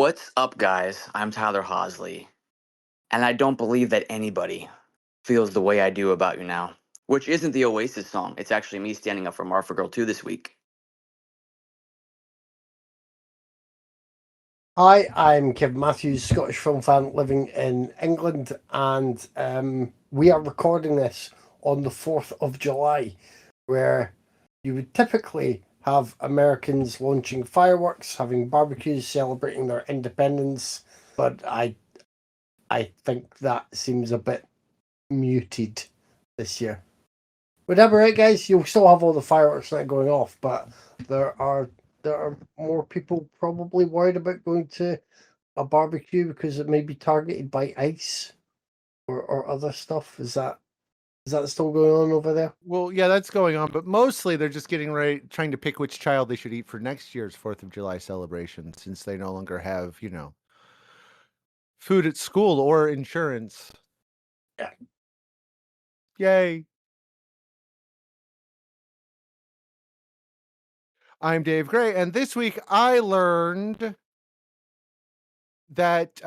What's up, guys? I'm Tyler Hosley, and I don't believe that anybody feels the way I do about you now, which isn't the Oasis song. It's actually me standing up for Marfa Girl 2 this week. Hi, I'm Kevin Matthews, Scottish film fan living in England, and we are recording this on the 4th of July, where you would typically have Americans launching fireworks, having barbecues, celebrating their independence, but I think that seems a bit muted this year. Would that be right, guys? You'll still have all the fireworks not going off, but there are more people probably worried about going to a barbecue because it may be targeted by ICE or other stuff. Is that still going on over there? Well, yeah, that's going on, but mostly they're just getting ready, trying to pick which child they should eat for next year's 4th of July celebration, since they no longer have, food at school or insurance. Yeah. Yay. I'm Dave Gray, and this week I learned that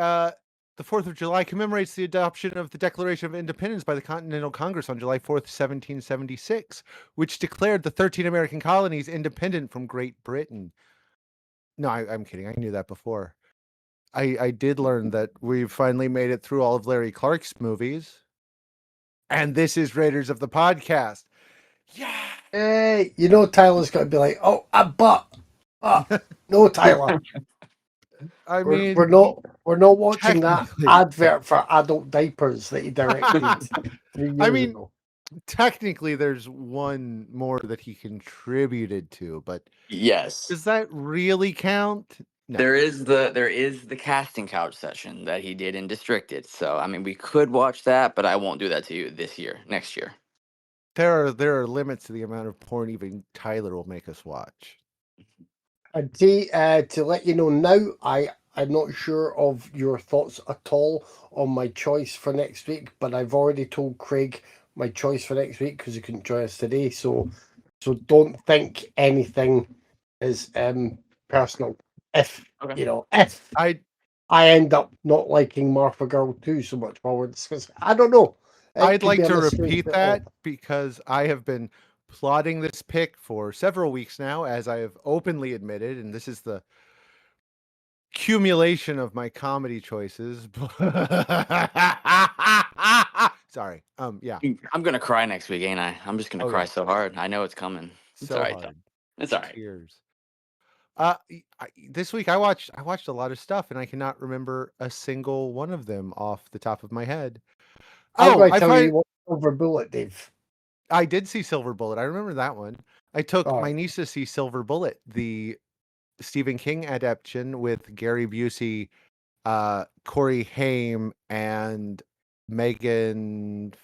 the 4th of July commemorates the adoption of the Declaration of Independence by the Continental Congress on July 4th, 1776, which declared the 13 American colonies independent from Great Britain. No, I'm kidding. I knew that before. I did learn that we've finally made it through all of Larry Clark's movies. And this is Raiders of the Podcast. Yeah. Hey, Tyler's got to be like, oh, no, Tyler. We're not watching that advert for adult diapers that he directed 3 years ago. Technically, there's one more that he contributed to, but yes, does that really count? No. There is the casting couch session that he did in Districted. So I mean, we could watch that, but I won't do that to you next year. There are limits to the amount of porn even Tyler will make us watch. And to let you know now, I'm not sure of your thoughts at all on my choice for next week, but I've already told Craig my choice for next week because he couldn't join us today. So don't think anything is personal. If I end up not liking Marfa Girl 2 so much while we're discussing, I don't know. I'd like to repeat that because I have been plotting this pick for several weeks now, as I have openly admitted, and this is the accumulation of my comedy choices. Sorry. Yeah. I'm gonna cry next week, ain't I? I'm just gonna cry so hard. I know it's coming. It's all right. Hard. It's all right. Tears. This week I watched a lot of stuff, and I cannot remember a single one of them off the top of my head. I tell you what, Silver Bullet, Dave. I did see Silver Bullet. I remember that one. I took my niece to see Silver Bullet, the Stephen King adaptation with Gary Busey, Corey Haim, and Megan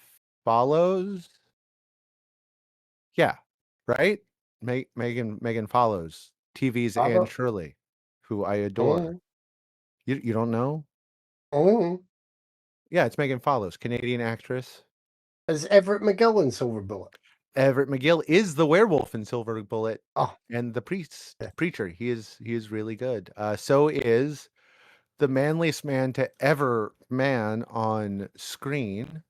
Follows. Yeah, right? Megan Follows. TV's Anne Shirley, who I adore. You don't know? Oh. Yeah, it's Megan Follows, Canadian actress. Is Everett McGill in Silver Bullet? Everett McGill is the werewolf in Silver Bullet, and the preacher. He is really good. So is the manliest man to ever man on screen,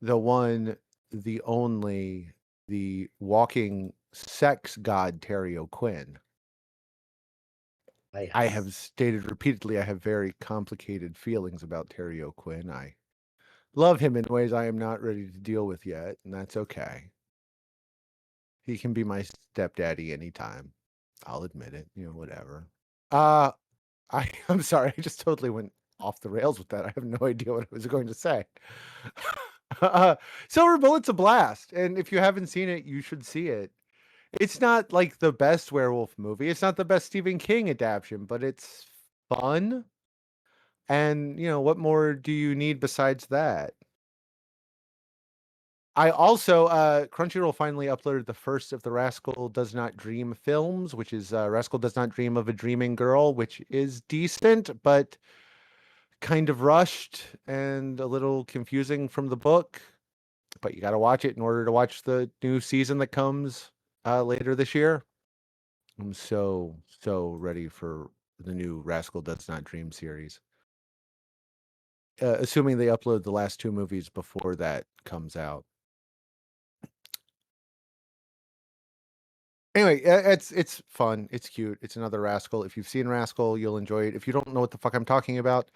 the one, the only, the walking sex god Terry O'Quinn. I have stated repeatedly I have very complicated feelings about Terry O'Quinn. I love him in ways I am not ready to deal with yet, and that's okay. He can be my stepdaddy anytime. I'll admit it, whatever. I'm sorry, I just totally went off the rails with that. I have no idea what I was going to say. Silver Bullet's a blast, and if you haven't seen it, you should see it. It's not like the best werewolf movie. It's not the best Stephen King adaptation, but it's fun. And, what more do you need besides that? I also, Crunchyroll finally uploaded the first of the Rascal Does Not Dream films, which is Rascal Does Not Dream of a Dreaming Girl, which is decent, but kind of rushed and a little confusing from the book. But you got to watch it in order to watch the new season that comes later this year. I'm so ready for the new Rascal Does Not Dream series. Assuming they upload the last 2 movies before that comes out. Anyway, it's fun. It's cute. It's another Rascal. If you've seen Rascal, you'll enjoy it. If you don't know what the fuck I'm talking about,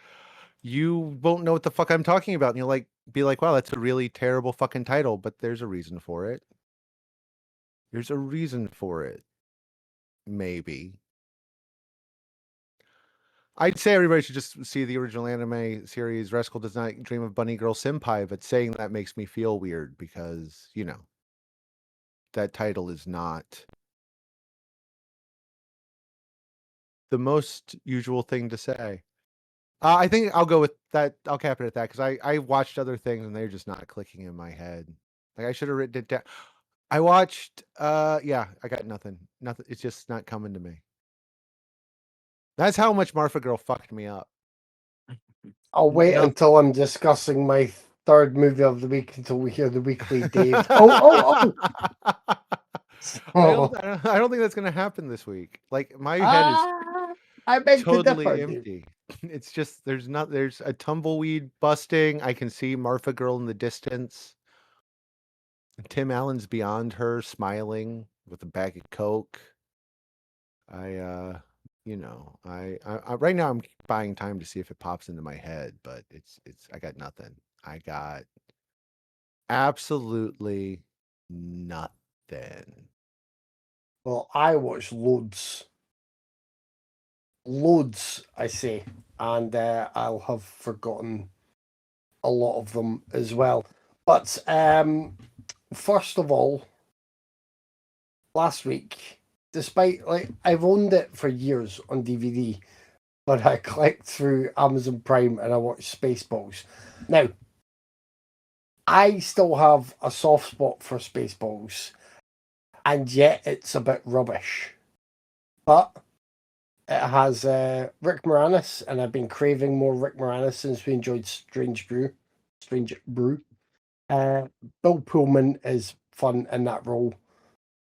you won't know what the fuck I'm talking about, and you'll be like, wow, that's a really terrible fucking title, but there's a reason for it. There's a reason for it. Maybe. I'd say everybody should just see the original anime series, Rascal Does Not Dream of Bunny Girl Senpai, but saying that makes me feel weird because, that title is not the most usual thing to say. I think I'll go with that. I'll cap it at that because I watched other things and they're just not clicking in my head. Like I should have written it down. I watched, yeah, I got nothing. Nothing. It's just not coming to me. That's how much Marfa Girl fucked me up. I'll wait No. until I'm discussing my third movie of the week until we hear the weekly Dave. Oh. I don't think that's gonna happen this week. Like my head is I beg to totally differ, empty. It's just there's a tumbleweed busting. I can see Marfa Girl in the distance. Tim Allen's beyond her, smiling with a bag of Coke. I right now I'm buying time to see if it pops into my head, but I got nothing. I got absolutely nothing. Well, I watched loads, I say, and I'll have forgotten a lot of them as well. But first of all, last week, despite I've owned it for years on DVD, but I clicked through Amazon Prime and I watched Spaceballs. Now, I still have a soft spot for Spaceballs, and yet it's a bit rubbish. But it has Rick Moranis, and I've been craving more Rick Moranis since we enjoyed Strange Brew. Bill Pullman is fun in that role.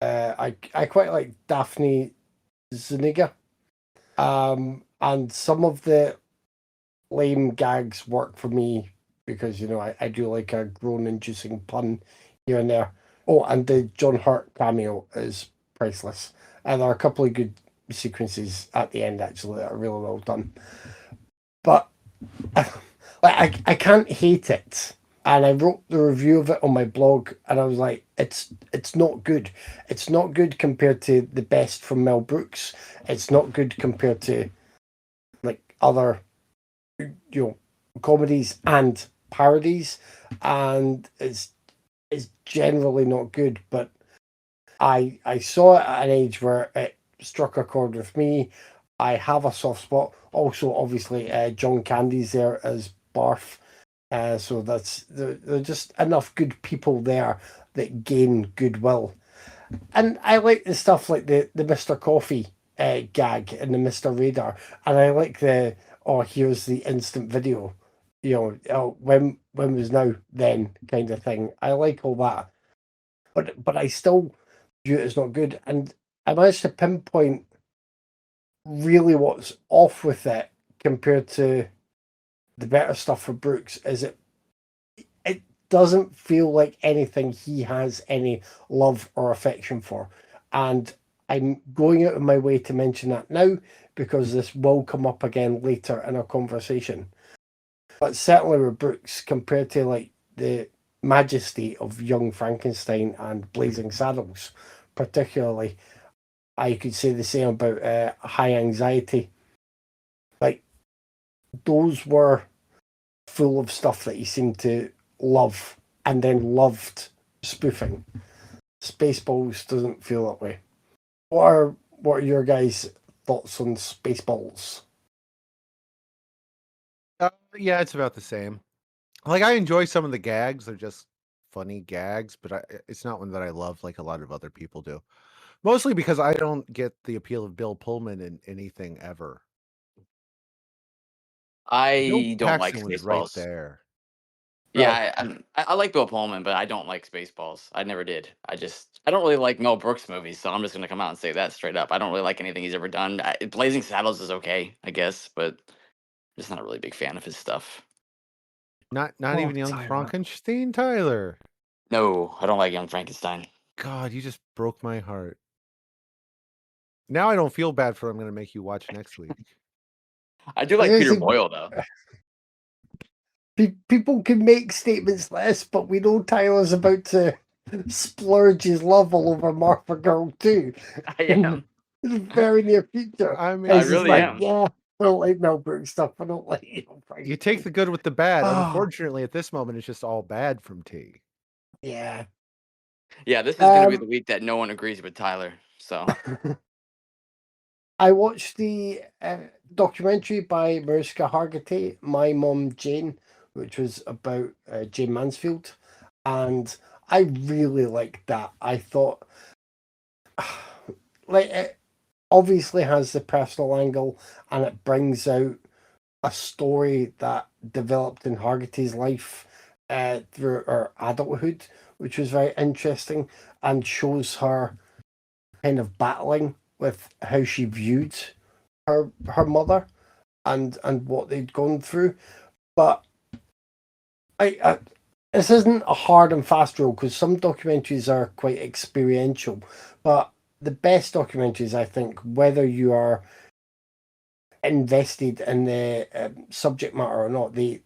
I quite like Daphne Zuniga. And some of the lame gags work for me because, I do like a groan-inducing pun here and there. Oh, and the John Hurt cameo is priceless. And there are a couple of good sequences at the end, actually, that are really well done. But I can't hate it. And I wrote the review of it on my blog, and I was like, it's not good. It's not good compared to the best from Mel Brooks. It's not good compared to other comedies and parodies, and it's generally not good. But I saw it at an age where it struck a chord with me. I have a soft spot. Also, obviously, John Candy's there as Barf. So there are just enough good people there that gain goodwill. And I like the stuff like the Mr. Coffee gag and the Mr. Radar. And I like here's the instant video. When was now then kind of thing. I like all that. But I still view it as not good. And I managed to pinpoint really what's off with it compared to the better stuff for Brooks is it doesn't feel like anything he has any love or affection for. And I'm going out of my way to mention that now because this will come up again later in our conversation. But certainly with Brooks, compared to the majesty of Young Frankenstein and Blazing Saddles, particularly, I could say the same about High Anxiety. Those were full of stuff that he seemed to love and then loved spoofing. Spaceballs doesn't feel that way. What are your guys' thoughts on Spaceballs? Yeah, it's about the same. I enjoy some of the gags. They're just funny gags, but it's not one that I love like a lot of other people do. Mostly because I don't get the appeal of Bill Pullman in anything ever. Bill I don't like Paxton was right Spaceballs. there. Yeah, I like Bill Pullman, but I don't like Spaceballs. I never did. I don't really like Mel Brooks movies, so I'm just gonna come out and say that straight up. I don't really like anything he's ever done. Blazing Saddles is okay, I guess, but I'm just not a really big fan of his stuff. Not Oh, even Young Tyler. Frankenstein, Tyler. No, I don't like Young Frankenstein. God, you just broke my heart. Now I don't feel bad for what I'm going to make you watch next week. I do like Peter Boyle though. People can make statements like this, but we know Tyler's about to splurge his love all over Marfa Girl too. I am. In the very near future. I mean, He's I just really like, am. yeah, I don't like Mel Brooks stuff. I don't like you take the good with the bad. Oh. Unfortunately, at this moment, it's just all bad from T. Yeah. Yeah, this is gonna be the week that no one agrees with Tyler. So I watched the documentary by Mariska Hargitay, My Mom Jane, which was about Jane Mansfield, and I really liked that. I thought, like, it obviously has the personal angle, and it brings out a story that developed in Hargitay's life through her adulthood, which was very interesting, and shows her kind of battling with how she viewed her mother and what they'd gone through. But I this isn't a hard and fast rule because some documentaries are quite experiential, but the best documentaries, I think, whether you are invested in the subject matter or not, they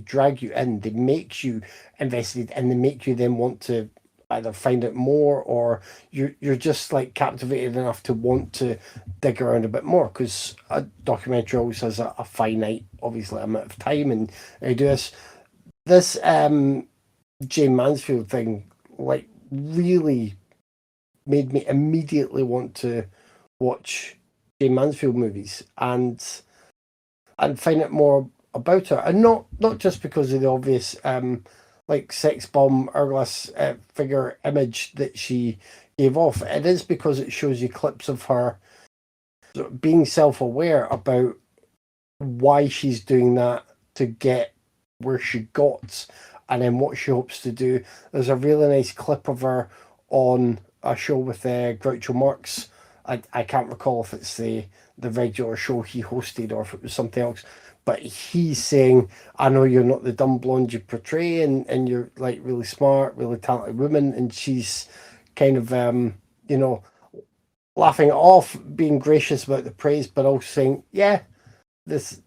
drag you in, they make you invested, and they make you then want to either find out more, or you're just like captivated enough to want to dig around a bit more, because a documentary always has a finite, obviously, amount of time, and I do this Jane Mansfield thing, like, really made me immediately want to watch Jane Mansfield movies and find out more about her, and not just because of the obvious like sex bomb hourglass figure image that she gave off. It is because it shows you clips of her sort of being self-aware about why she's doing that to get where she got, and then what she hopes to do. There's a really nice clip of her on a show with Groucho Marx. I can't recall if it's the regular show he hosted or if it was something else, but he's saying, I know you're not the dumb blonde you portray, and you're like really smart, really talented woman. And she's kind of you know, laughing it off, being gracious about the praise, but also saying, yeah, this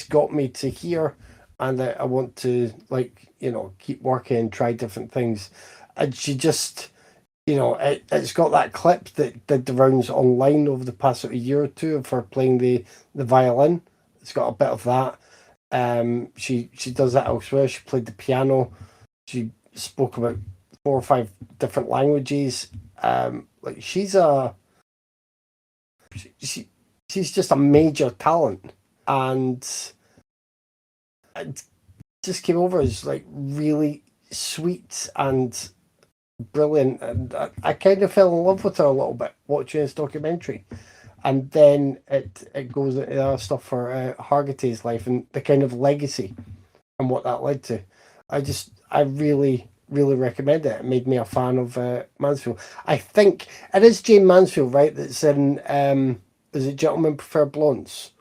got me to here, and I want to, like, you know, keep working and try different things. And she just, you know, it's got that clip that did the rounds online over the past sort of year or two of her playing the violin. It's got a bit of that. She does that elsewhere. She played the piano. She spoke about 4 or 5 different languages. Like, she's just a major talent, and it just came over as like really sweet and brilliant, and I kind of fell in love with her a little bit watching this documentary. And then it goes into the other stuff for Hargitay's life and the kind of legacy and what that led to. I really recommend it. It made me a fan of Mansfield. I think it is Jane Mansfield, right? That's in is it Gentlemen Prefer Blondes?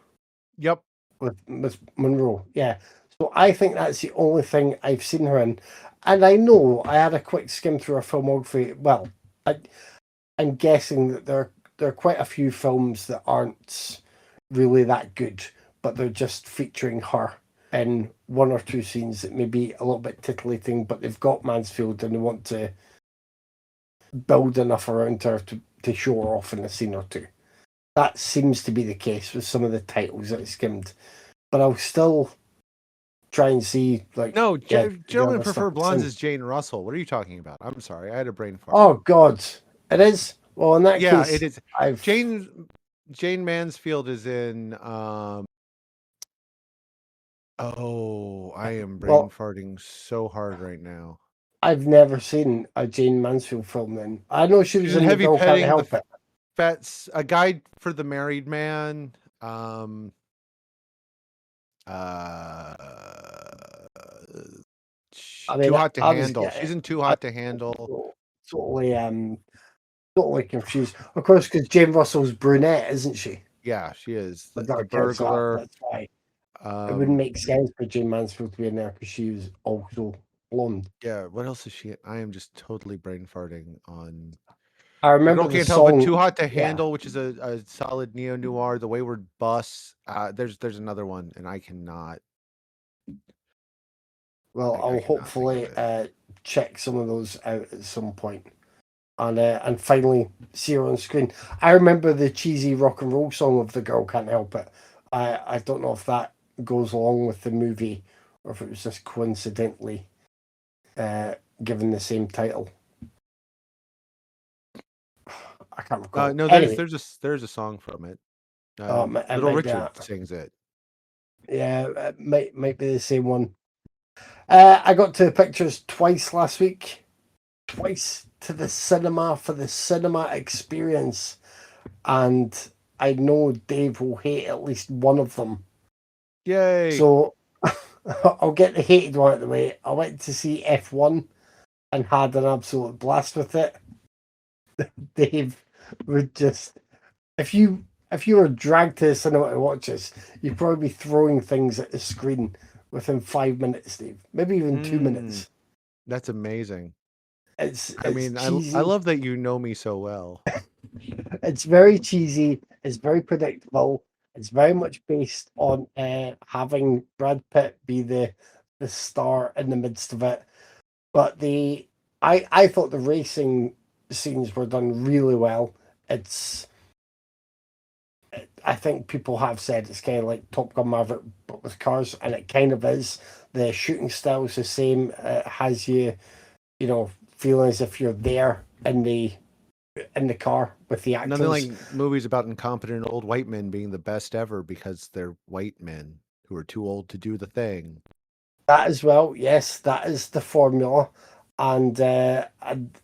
Yep. With Monroe, yeah. So I think that's the only thing I've seen her in. And I know I had a quick skim through her filmography. Well, I'm guessing that there are quite a few films that aren't really that good, but they're just featuring her in 1 or 2 scenes that may be a little bit titillating, but they've got Mansfield and they want to build enough around her to show her off in a scene or 2. That seems to be the case with some of the titles that I skimmed, but I'll still try and see, like, no, Gentlemen Prefer Blondes is Jane Russell. What are you talking about? I'm sorry, I had a brain fart. Oh God, it is. Well, in that case, it is. Jane Mansfield is in. I am brain farting so hard right now. I've never seen a Jane Mansfield film. Then I know she was in Heavy The Girl Petting, Can't Help It. That's A Guide for the Married Man. I mean, Too Hot to I was Handle. She's in Too I Hot to Handle. totally confused. Of course, because Jane Russell's brunette, isn't she? Yeah, she is. The Okay, so Burglar. that's why it wouldn't make sense for Jane Mansfield to be in there because she was also blonde. Yeah, what else is she? I am just totally brain farting on. I The remember Girl the Can't Help It, song. Too Hot to Yeah. Handle, which is a solid neo noir. The Wayward Bus. There's another one, and I cannot. Well, I'll cannot hopefully think of check some of those out at some point, and finally see her on screen. I remember the cheesy rock and roll song of "The Girl Can't Help It." I don't know if that goes along with the movie or if it was just coincidentally given the same title. I can't recall. No, Anyway, there's a song from it. it Little might be Richard that. sings it. Yeah, it might be the same one. I got to the pictures twice last week. Twice to the cinema for the cinema experience. And I know Dave will hate at least one of them. Yay! So I'll get the hated one out of the way. I went to see F1 and had an absolute blast with it. Dave would just... If you were dragged to the cinema to watch this, you'd probably be throwing things at the screen within 5 minutes, Dave. Maybe even 2 minutes. That's amazing. It's I cheesy. I love that you know me so well. It's very cheesy. It's very predictable. It's very much based on having Brad Pitt be the star in the midst of it. But I thought the racing scenes were done really well. I think people have said it's kind of like Top Gun Maverick, but with cars, and it kind of is. The shooting style is the same. It has you feeling as if you're there in the car with the actors. Nothing like movies about incompetent old white men being the best ever because they're white men who are too old to do the thing. That as well, yes, that is the formula. And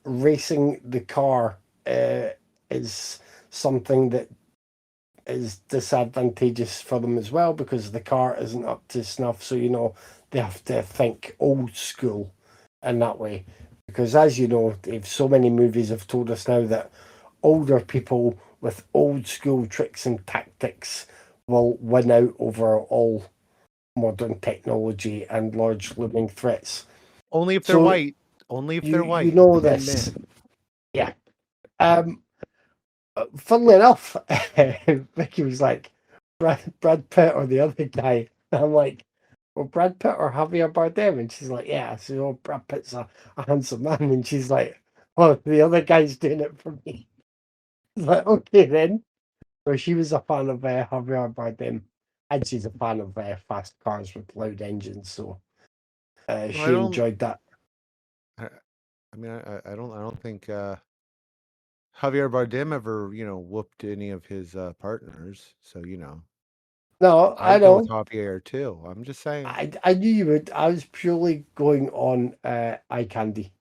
racing the car is something that is disadvantageous for them as well because the car isn't up to snuff. So, they have to think old school in that way. Because as you know, Dave, so many movies have told us now that older people with old school tricks and tactics will win out over all modern technology and large looming threats. Only if they're white. Only if they're white. You know this. Yeah. Funnily enough, Vicky was like, Brad Pitt or the other guy. And I'm like, well, Brad Pitt or Javier Bardem? And she's like, yeah. So, Brad Pitt's a handsome man. And she's like, well, the other guy's doing it for me. I was like, okay then. So she was a fan of Javier Bardem. And she's a fan of fast cars with loud engines. So she enjoyed that. I don't think Javier Bardem ever, whooped any of his partners. So, No, I I'd know. go with Javier too. I'm just saying. I knew you would. I was purely going on eye candy.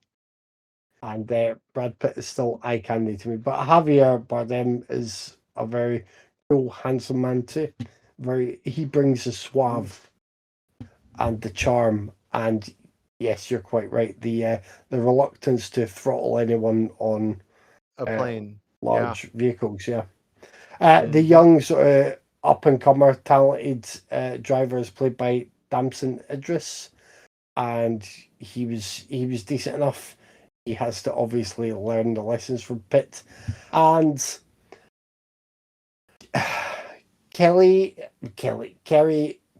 And Brad Pitt is still eye candy to me. But Javier Bardem is a very cool, handsome man too. He brings the suave and the charm. And yes, you're quite right. The reluctance to throttle anyone on a plane, large vehicles. Yeah. The young sort of up and comer, talented driver is played by Damson Idris, and he was decent enough. He has to obviously learn the lessons from Pitt, and Kerry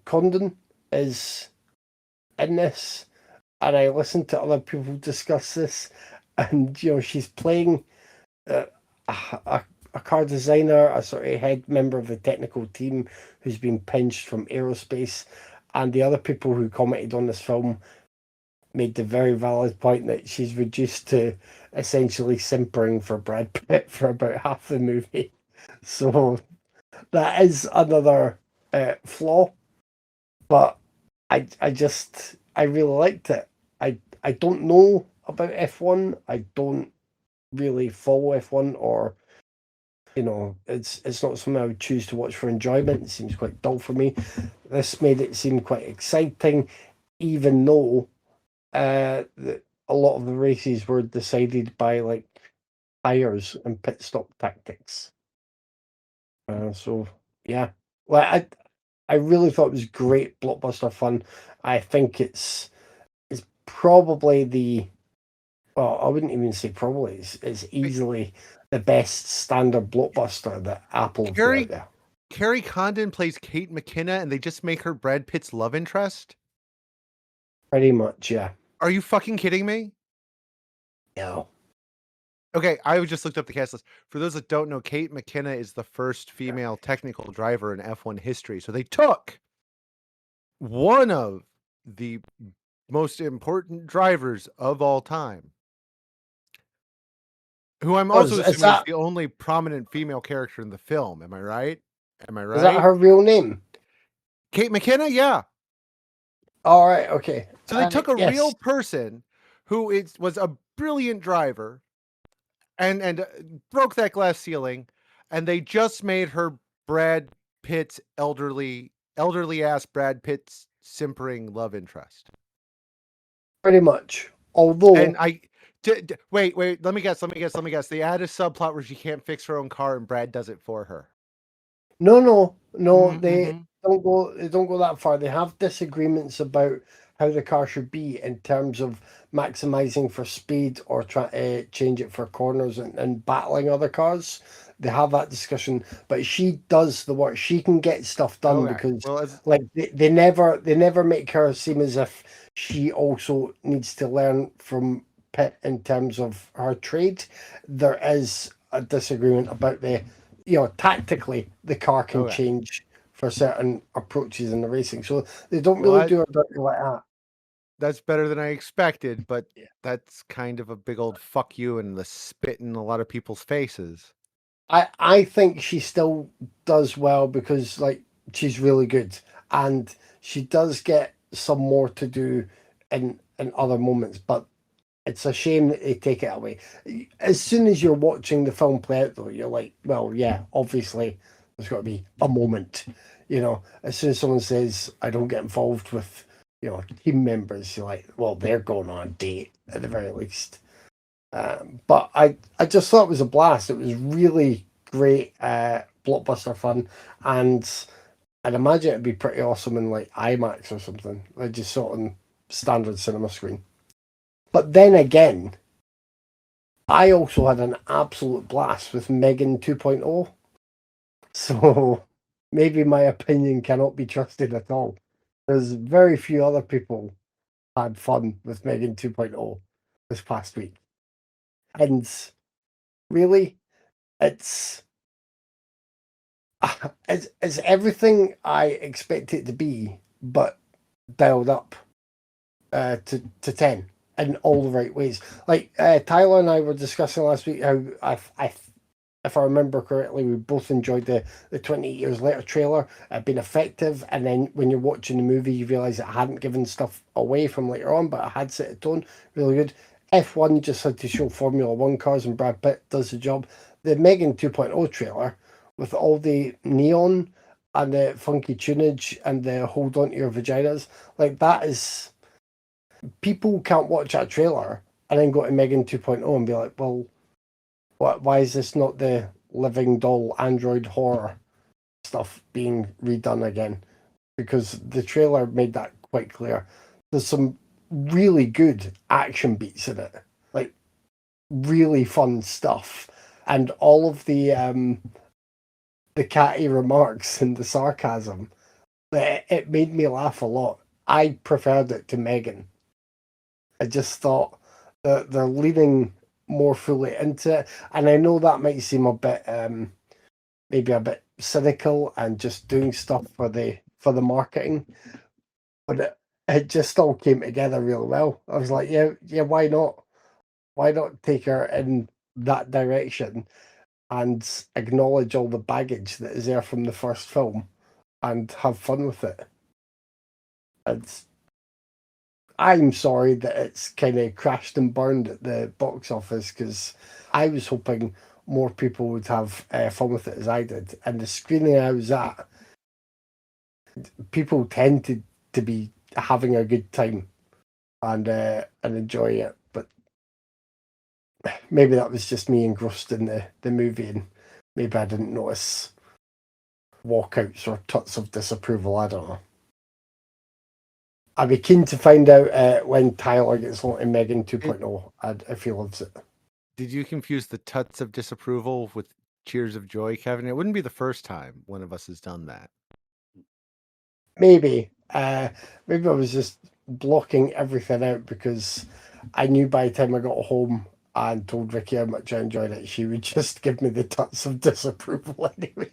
Condon is in this, and I listened to other people discuss this, and she's playing a car designer, a sort of head member of the technical team who's been pinched from aerospace, and the other people who commented on this film made the very valid point that she's reduced to essentially simpering for Brad Pitt for about half the movie. So that is another flaw, but I really liked it. I don't know about F1. I don't really follow F1, or it's not something I would choose to watch for enjoyment. It seems quite dull for me. This made it seem quite exciting, even though a lot of the races were decided by like tires and pit stop tactics. So yeah, well, I really thought it was great blockbuster fun. I think it's probably well, I wouldn't even say probably. It's easily the best standard blockbuster that Apple have put out there. Carrie Condon plays Kate McKinnon, and they just make her Brad Pitt's love interest? Pretty much, yeah. Are you fucking kidding me? No. Okay, I just looked up the cast list. For those that don't know, Kate McKinnon is the first female technical driver in F1 history. So they took one of the most important drivers of all time, who I'm also assuming is the only prominent female character in the film. Am I right? Is that her real name? Kate McKinnon? Yeah. All right. Okay. So they took a real person who was a brilliant driver and broke that glass ceiling, and they just made her Brad Pitt's elderly ass Brad Pitt's simpering love interest. Pretty much. Although, and wait, let me guess. They add a subplot where she can't fix her own car and Brad does it for her. No. They don't go that far. They have disagreements about how the car should be in terms of maximizing for speed or trying to change it for corners and battling other cars. They have that discussion, but she does the work. She can get stuff done because they never make her seem as if she also needs to learn from Pitt in terms of her trade. There is a disagreement about tactically the car can change for certain approaches in the racing. So they don't really do it like that. That's better than I expected, but that's kind of a big old fuck you and the spit in a lot of people's faces. I think she still does well because she's really good and she does get some more to do in other moments, but it's a shame that they take it away. As soon as you're watching the film play out though, you're like, well, yeah, obviously there's got to be a moment. As soon as someone says, I don't get involved with team members, you're like, well, they're going on a date at the very least. But I just thought it was a blast. It was really great blockbuster fun, and I'd imagine it'd be pretty awesome in IMAX or something. I just saw it on standard cinema screen. But then again, I also had an absolute blast with Megan 2.0. So maybe my opinion cannot be trusted at all. There's very few other people had fun with Megan 2.0 this past week. And really, it's everything I expect it to be, but dialed up to 10 in all the right ways. Tyler and I were discussing last week how if I remember correctly, we both enjoyed the 28 Years Later trailer. It had been effective, and then when you're watching the movie, you realise it hadn't given stuff away from later on, but it had set a tone. Really good. F1 just had to show Formula 1 cars, and Brad Pitt does the job. The Megan 2.0 trailer, with all the neon and the funky tunage and the hold on to your vaginas, that is... People can't watch that trailer and then go to Megan 2.0 and be like, well, why is this not the living doll android horror stuff being redone again? Because the trailer made that quite clear. There's some really good action beats in it, really fun stuff, and all of the catty remarks and the sarcasm. It made me laugh a lot. I preferred it to Megan. I just thought that they're leaning more fully into it, and I know that might seem a bit maybe a bit cynical and just doing stuff for the marketing, but it just all came together real well. I was like, yeah, why not take her in that direction and acknowledge all the baggage that is there from the first film and have fun with it. I'm sorry that it's kind of crashed and burned at the box office, because I was hoping more people would have fun with it as I did. And the screening I was at, people tended to be having a good time. and enjoy it. But maybe that was just me engrossed in the movie, and maybe I didn't notice walkouts or tuts of disapproval. I don't know. I'd be keen to find out when Tyler gets on to Megan 2.0 if he loves it. Did you confuse the tuts of disapproval with cheers of joy, Kevin? It wouldn't be the first time one of us has done that. Maybe. Maybe I was just blocking everything out because I knew by the time I got home and told Vicky how much I enjoyed it, she would just give me the tuts of disapproval anyway.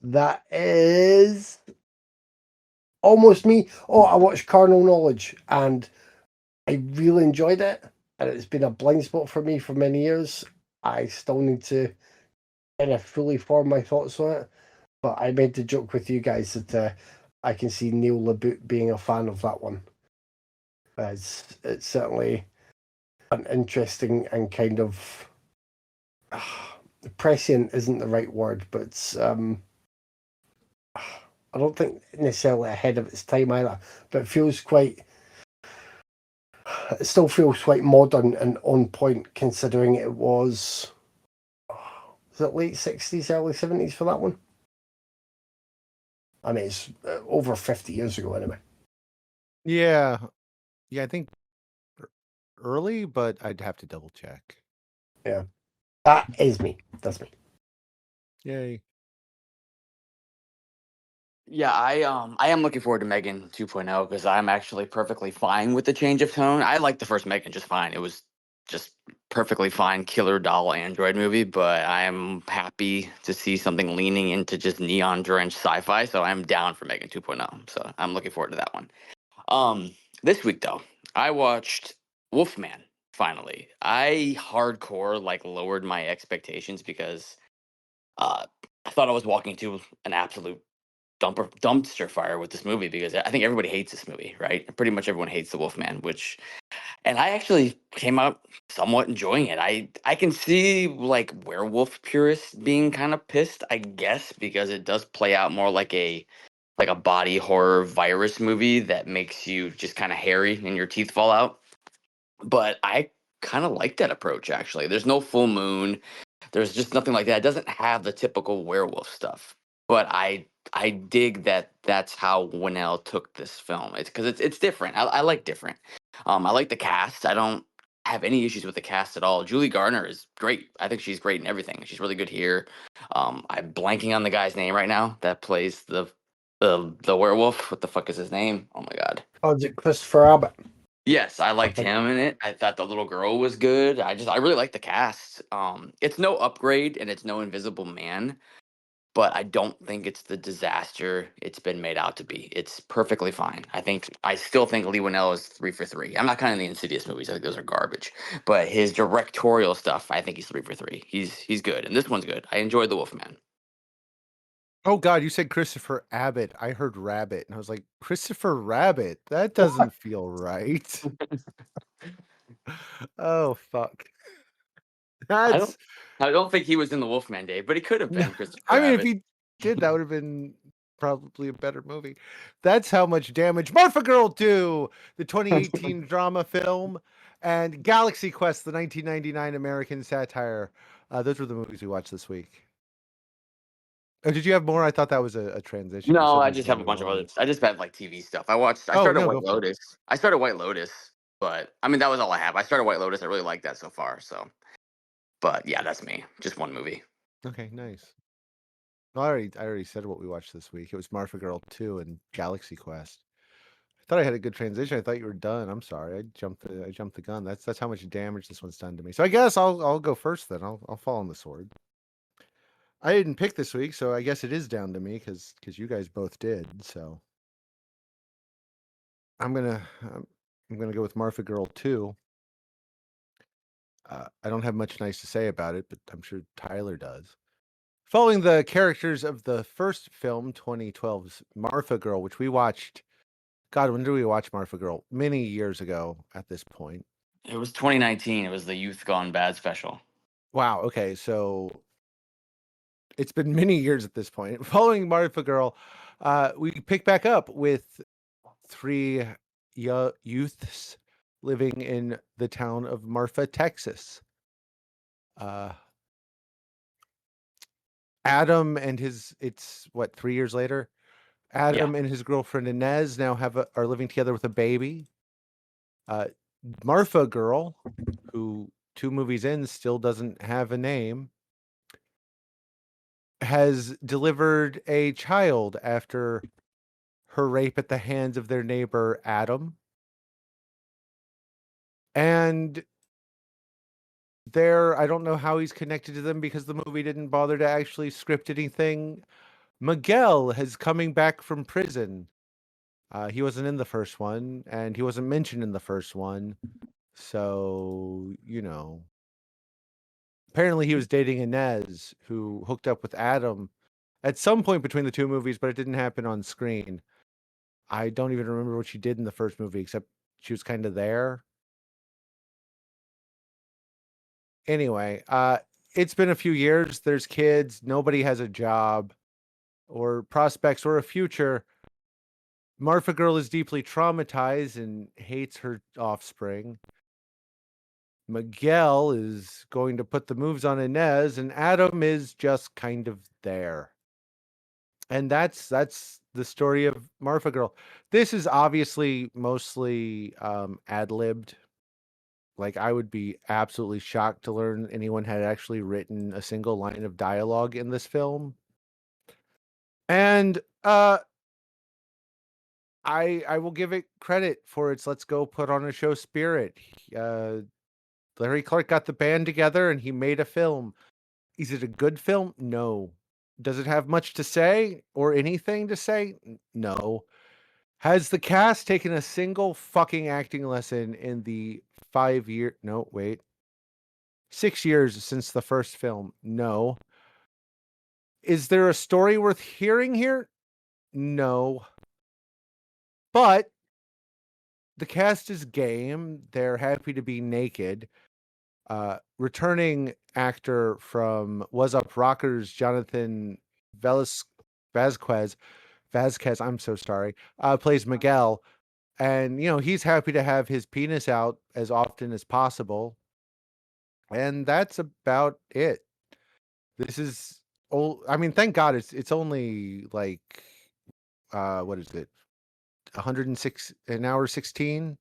That is almost me. Oh, I watched Carnal Knowledge and I really enjoyed it. And it's been a blind spot for me for many years. I still need to kind of fully form my thoughts on it. But I made the joke with you guys that I can see Neil LaBute being a fan of that one. It's certainly an interesting and kind of prescient isn't the right word, but it's I don't think necessarily ahead of its time either, but it feels quite. It still feels quite modern and on point, considering it was it late 60s, early 70s for that one? I mean, it's over 50 years ago anyway. Yeah. Yeah, I think early, but I'd have to double check. Yeah. That is me. That's me. Yay. Yeah, I am looking forward to Megan 2.0 because I'm actually perfectly fine with the change of tone. I liked the first Megan just fine. It was just perfectly fine killer doll android movie, but I'm happy to see something leaning into just neon drenched sci-fi, so I'm down for Megan 2.0. So I'm looking forward to that one. This week though, I watched Wolfman finally. I hardcore like lowered my expectations because I thought I was walking to an absolute dumpster fire with this movie because I think everybody hates this movie, right? Pretty much everyone hates the Wolfman, which, and I actually came out somewhat enjoying it. I can see like werewolf purists being kind of pissed, I guess, because it does play out more like a body horror virus movie that makes you just kind of hairy and your teeth fall out. But I kind of like that approach actually. There's no full moon. There's just nothing like that. It doesn't have the typical werewolf stuff. But I dig that that's how Winnell took this film. It's because it's different. I like different. I like the cast. I don't have any issues with the cast at all. Julie Garner is great. I think she's great in everything. She's really good here. I'm blanking on the guy's name right now that plays the werewolf. What the fuck is his name? Oh my god. Oh, is it Christopher Abbott? Yes, I liked think. him in it. I thought the little girl was good. I really like the cast. It's no Upgrade and it's no Invisible Man, but I don't think it's the disaster it's been made out to be. It's perfectly fine. I still think Lee Winnell is 3 for 3. I'm not kind of the Insidious movies. I think those are garbage. But his directorial stuff, I think he's 3 for 3. He's good, and this one's good. I enjoyed The Wolfman. Oh God, you said Christopher Abbott. I heard Rabbit, and I was like, Christopher Rabbit? That doesn't feel right. Oh fuck. I That's don't I don't think he was in The Wolfman, Dave, but he could have no. been Christopher I mean, if Abbott. he did, that would have been probably a better movie. That's how much damage Marfa Girl 2, the 2018 drama film, and Galaxy Quest, the 1999 American satire. Those were the movies we watched this week. Oh, did you have more? I thought that was a transition. You No, said we I were just gonna have a move bunch of on. others. I just had like TV stuff. I Oh started no, White go for it. Lotus. I started White Lotus, but I mean that was all I have. I started White Lotus. I really like that so far. So, but yeah, that's me. Just one movie. Okay, nice. Well, I already said what we watched this week. It was Marfa Girl 2 and Galaxy Quest. I thought I had a good transition. I thought you were done. I'm sorry. I jumped the gun. That's how much damage this one's done to me. So I guess I'll go first then. I'll fall on the sword. I didn't pick this week, so I guess it is down to me because you guys both did. So I'm gonna I'm gonna go with Marfa Girl 2. I don't have much nice to say about it, but I'm sure Tyler does. Following the characters of the first film, 2012's Marfa Girl, which we watched. God, when did we watch Marfa Girl? Many years ago at this point. It was 2019. It was the Youth Gone Bad special. Wow. Okay. So it's been many years at this point. Following Marfa Girl, we pick back up with three youths living in the town of Marfa, Texas. Adam and it's what, 3 years later? Adam and his girlfriend Inez now are living together with a baby. Marfa Girl, who 2 movies in still doesn't have a name, has delivered a child after her rape at the hands of their neighbor Adam. And I don't know how he's connected to them because the movie didn't bother to actually script anything. Miguel is coming back from prison. He wasn't in the first one, and he wasn't mentioned in the first one. So, apparently he was dating Inez, who hooked up with Adam at some point between the 2 movies, but it didn't happen on screen. I don't even remember what she did in the first movie, except she was kind of there. Anyway, it's been a few years. There's kids. Nobody has a job or prospects or a future. Marfa Girl is deeply traumatized and hates her offspring. Miguel is going to put the moves on Inez, and Adam is just kind of there. And that's the story of Marfa Girl. This is obviously mostly ad-libbed. Like, I would be absolutely shocked to learn anyone had actually written a single line of dialogue in this film. And I will give it credit for its let's go put on a show spirit. Larry Clark got the band together and he made a film. Is it a good film? No. Does it have much to say or anything to say? No. Has the cast taken a single fucking acting lesson in the 6 years since the first film? No. Is there a story worth hearing here? No. But the cast is game. They're happy to be naked. Returning actor from Was Up Rockers, Jonathan Vasquez, I'm so sorry, plays Miguel. And, he's happy to have his penis out as often as possible. And that's about it. This is old. I mean, thank God it's only like, what is it? 106 an hour 16.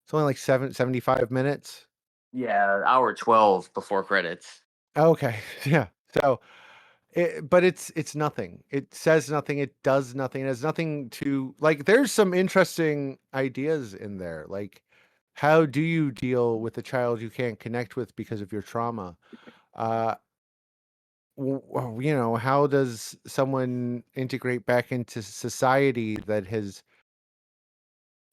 It's only like 75 minutes. Yeah, hour 12 before credits. Okay. Yeah. So, but it's nothing. It says nothing. It does nothing. It has nothing to like. There's some interesting ideas in there. Like, how do you deal with a child you can't connect with because of your trauma? How does someone integrate back into society that has,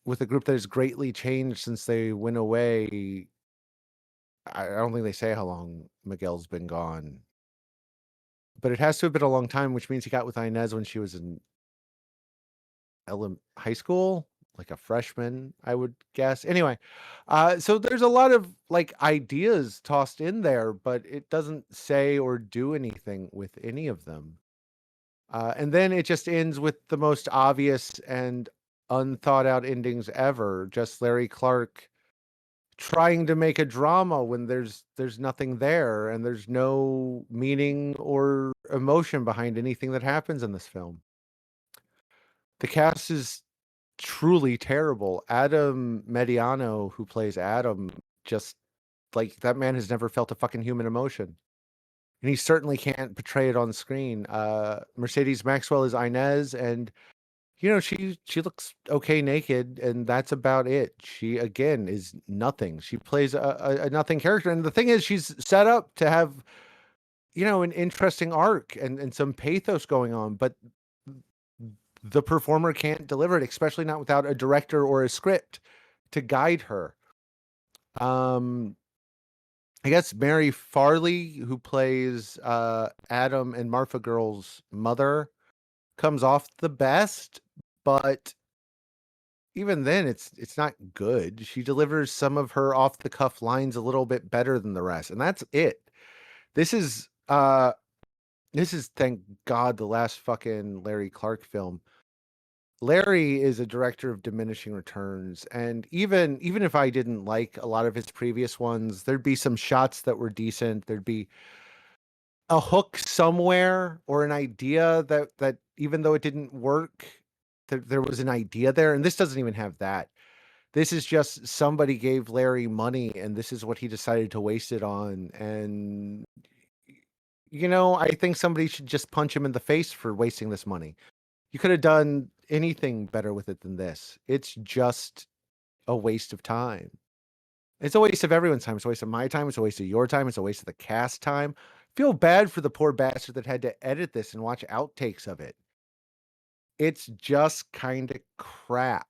with a group that has greatly changed since they went away? I don't think they say how long Miguel's been gone, but it has to have been a long time, which means he got with Inez when she was in high school, like a freshman, I would guess. Anyway, so there's a lot of like ideas tossed in there, but it doesn't say or do anything with any of them. And then it just ends with the most obvious and unthought out endings ever. Just Larry Clark trying to make a drama when there's nothing there and there's no meaning or emotion behind anything that happens in this film. The cast is truly terrible. Adam Mediano, who plays Adam, just like that man has never felt a fucking human emotion. And he certainly can't portray it on screen. Mercedes Maxwell is Inez, and she looks okay naked, and that's about it. She again is nothing. She plays a nothing character, and the thing is, she's set up to have an interesting arc and some pathos going on, but the performer can't deliver it, especially not without a director or a script to guide her. I guess Mary Farley, who plays Adam and Marfa Girl's mother, comes off the best, but even then it's not good. She delivers some of her off the cuff lines a little bit better than the rest, and that's it. This is This is, thank God, the last fucking Larry Clark film. Larry is a director of diminishing returns, and even if I didn't like a lot of his previous ones, there'd be some shots that were decent. There'd be a hook somewhere or an idea that even though it didn't work, there was an idea there, and this doesn't even have that. This is just somebody gave Larry money, and this is what he decided to waste it on, and I think somebody should just punch him in the face for wasting this money. You could have done anything better with it than this. It's just a waste of time. It's a waste of everyone's time. It's a waste of my time. It's a waste of your time. It's a waste of the cast time. Feel bad for the poor bastard that had to edit this and watch outtakes of it. It's just kind of crap.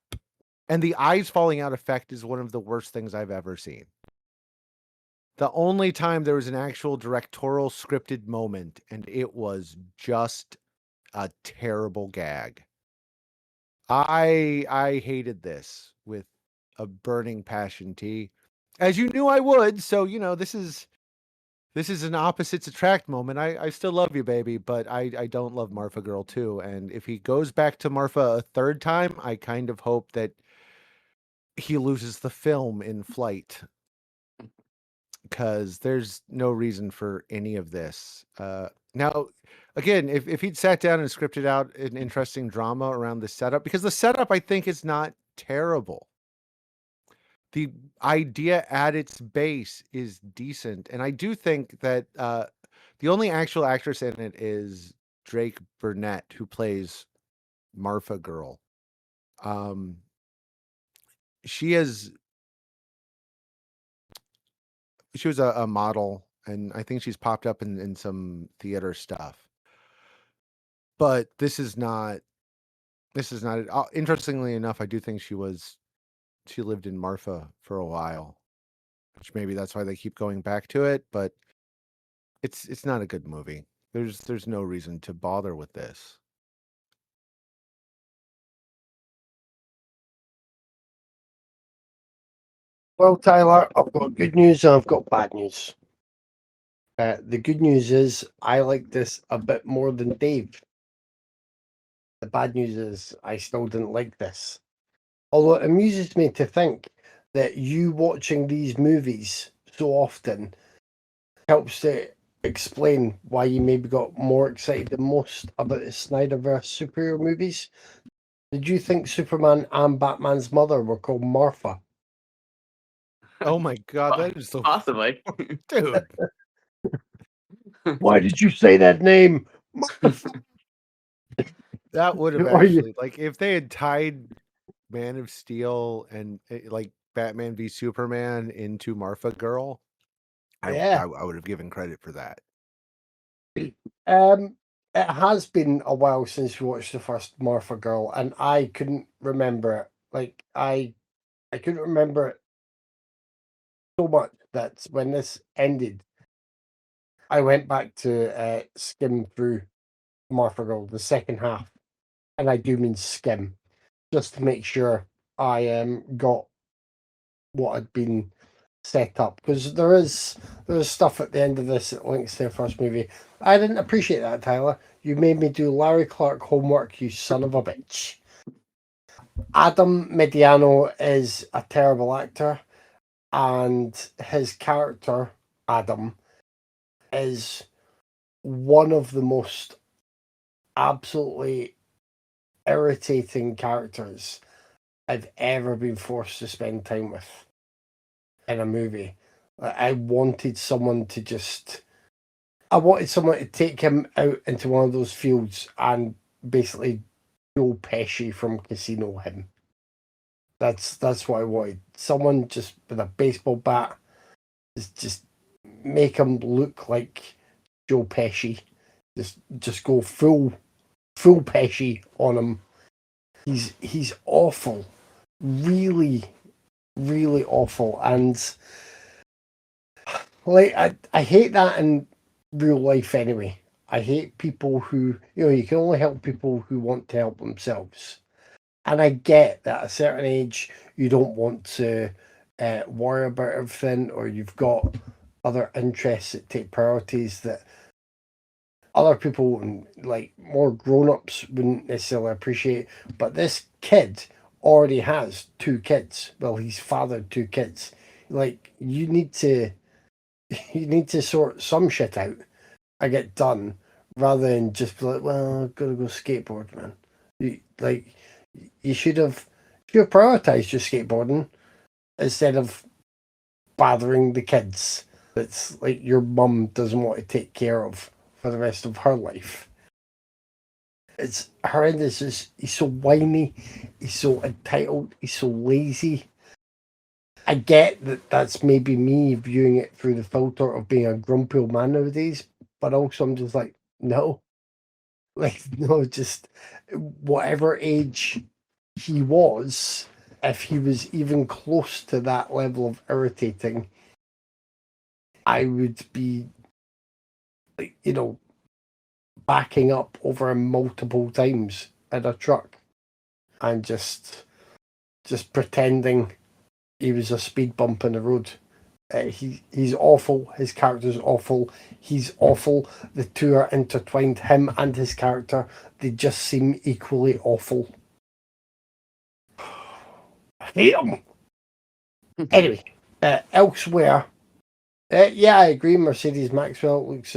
And the eyes falling out effect is one of the worst things I've ever seen. The only time there was an actual directorial scripted moment, and it was just a terrible gag. I hated this with a burning passion, T, as you knew I would. So this is an opposites attract moment. I still love you, baby, but I don't love Marfa Girl too. And if he goes back to Marfa a third time, I kind of hope that he loses the film in flight, because there's no reason for any of this. Now, again, if he'd sat down and scripted out an interesting drama around the setup, because the setup I think is not terrible. The idea at its base is decent, and I do think that the only actual actress in it is Drake Burnett, who plays Marfa Girl. She was a model, and I think she's popped up in some theater stuff. But this is not it. Interestingly enough, I do think she lived in Marfa for a while, which maybe that's why they keep going back to it, but it's not a good movie. There's no reason to bother with this. Well, Tyler, I've got good news and I've got bad news. The good news is I like this a bit more than Dave. The bad news is I still didn't like this. Although it amuses me to think that you watching these movies so often helps to explain why you maybe got more excited than most about the Snyderverse superhero movies. Did you think Superman and Batman's mother were called Marfa? Oh my God, that is so Possibly. dude. Why did you say that name? That would have Are you- actually, like, if they had tied Man of Steel and like Batman v Superman into Marfa Girl, Yeah. I would have given credit for that. It has been a while since we watched the first Marfa Girl, and I couldn't remember it. Like I couldn't remember it so much that when this ended, I went back to skim through Marfa Girl, the second half, and I do mean skim, just to make sure I got what had been set up, because there is stuff at the end of this that links to the first movie. I didn't appreciate that, Tyler. You made me do Larry Clark homework, you son of a bitch. Adam Mediano is a terrible actor, and his character, Adam, is one of the most absolutely irritating characters I've ever been forced to spend time with in a movie. I wanted someone to take him out into one of those fields and basically Joe Pesci from Casino him. That's what I wanted. Someone just with a baseball bat, just make him look like Joe Pesci. Just go full Pesci on him. He's awful, really, really awful, and like I hate that in real life anyway. I hate people who, you can only help people who want to help themselves. And I get that at a certain age, you don't want to worry about everything, or you've got other interests that take priorities that other people and like more grown-ups wouldn't necessarily appreciate. But this kid already has two kids. Well, he's fathered two kids. Like you need to sort some shit out and get done rather than just be like, well, I've got to go skateboard, man. You should have prioritized your skateboarding instead of bothering the kids. It's like your mum doesn't want to take care of for the rest of her life. It's horrendous. He's so whiny. He's so entitled. He's so lazy. I get that that's maybe me viewing it through the filter of being a grumpy old man nowadays, but also I'm just like, no. Like, no, just whatever age he was, if he was even close to that level of irritating, I would be, backing up over him multiple times in a truck and just pretending he was a speed bump in the road. He's awful. His character's awful. He's awful. The two are intertwined. Him and his character, they just seem equally awful. I hate him. Anyway, elsewhere, yeah, I agree. Mercedes Maxwell looks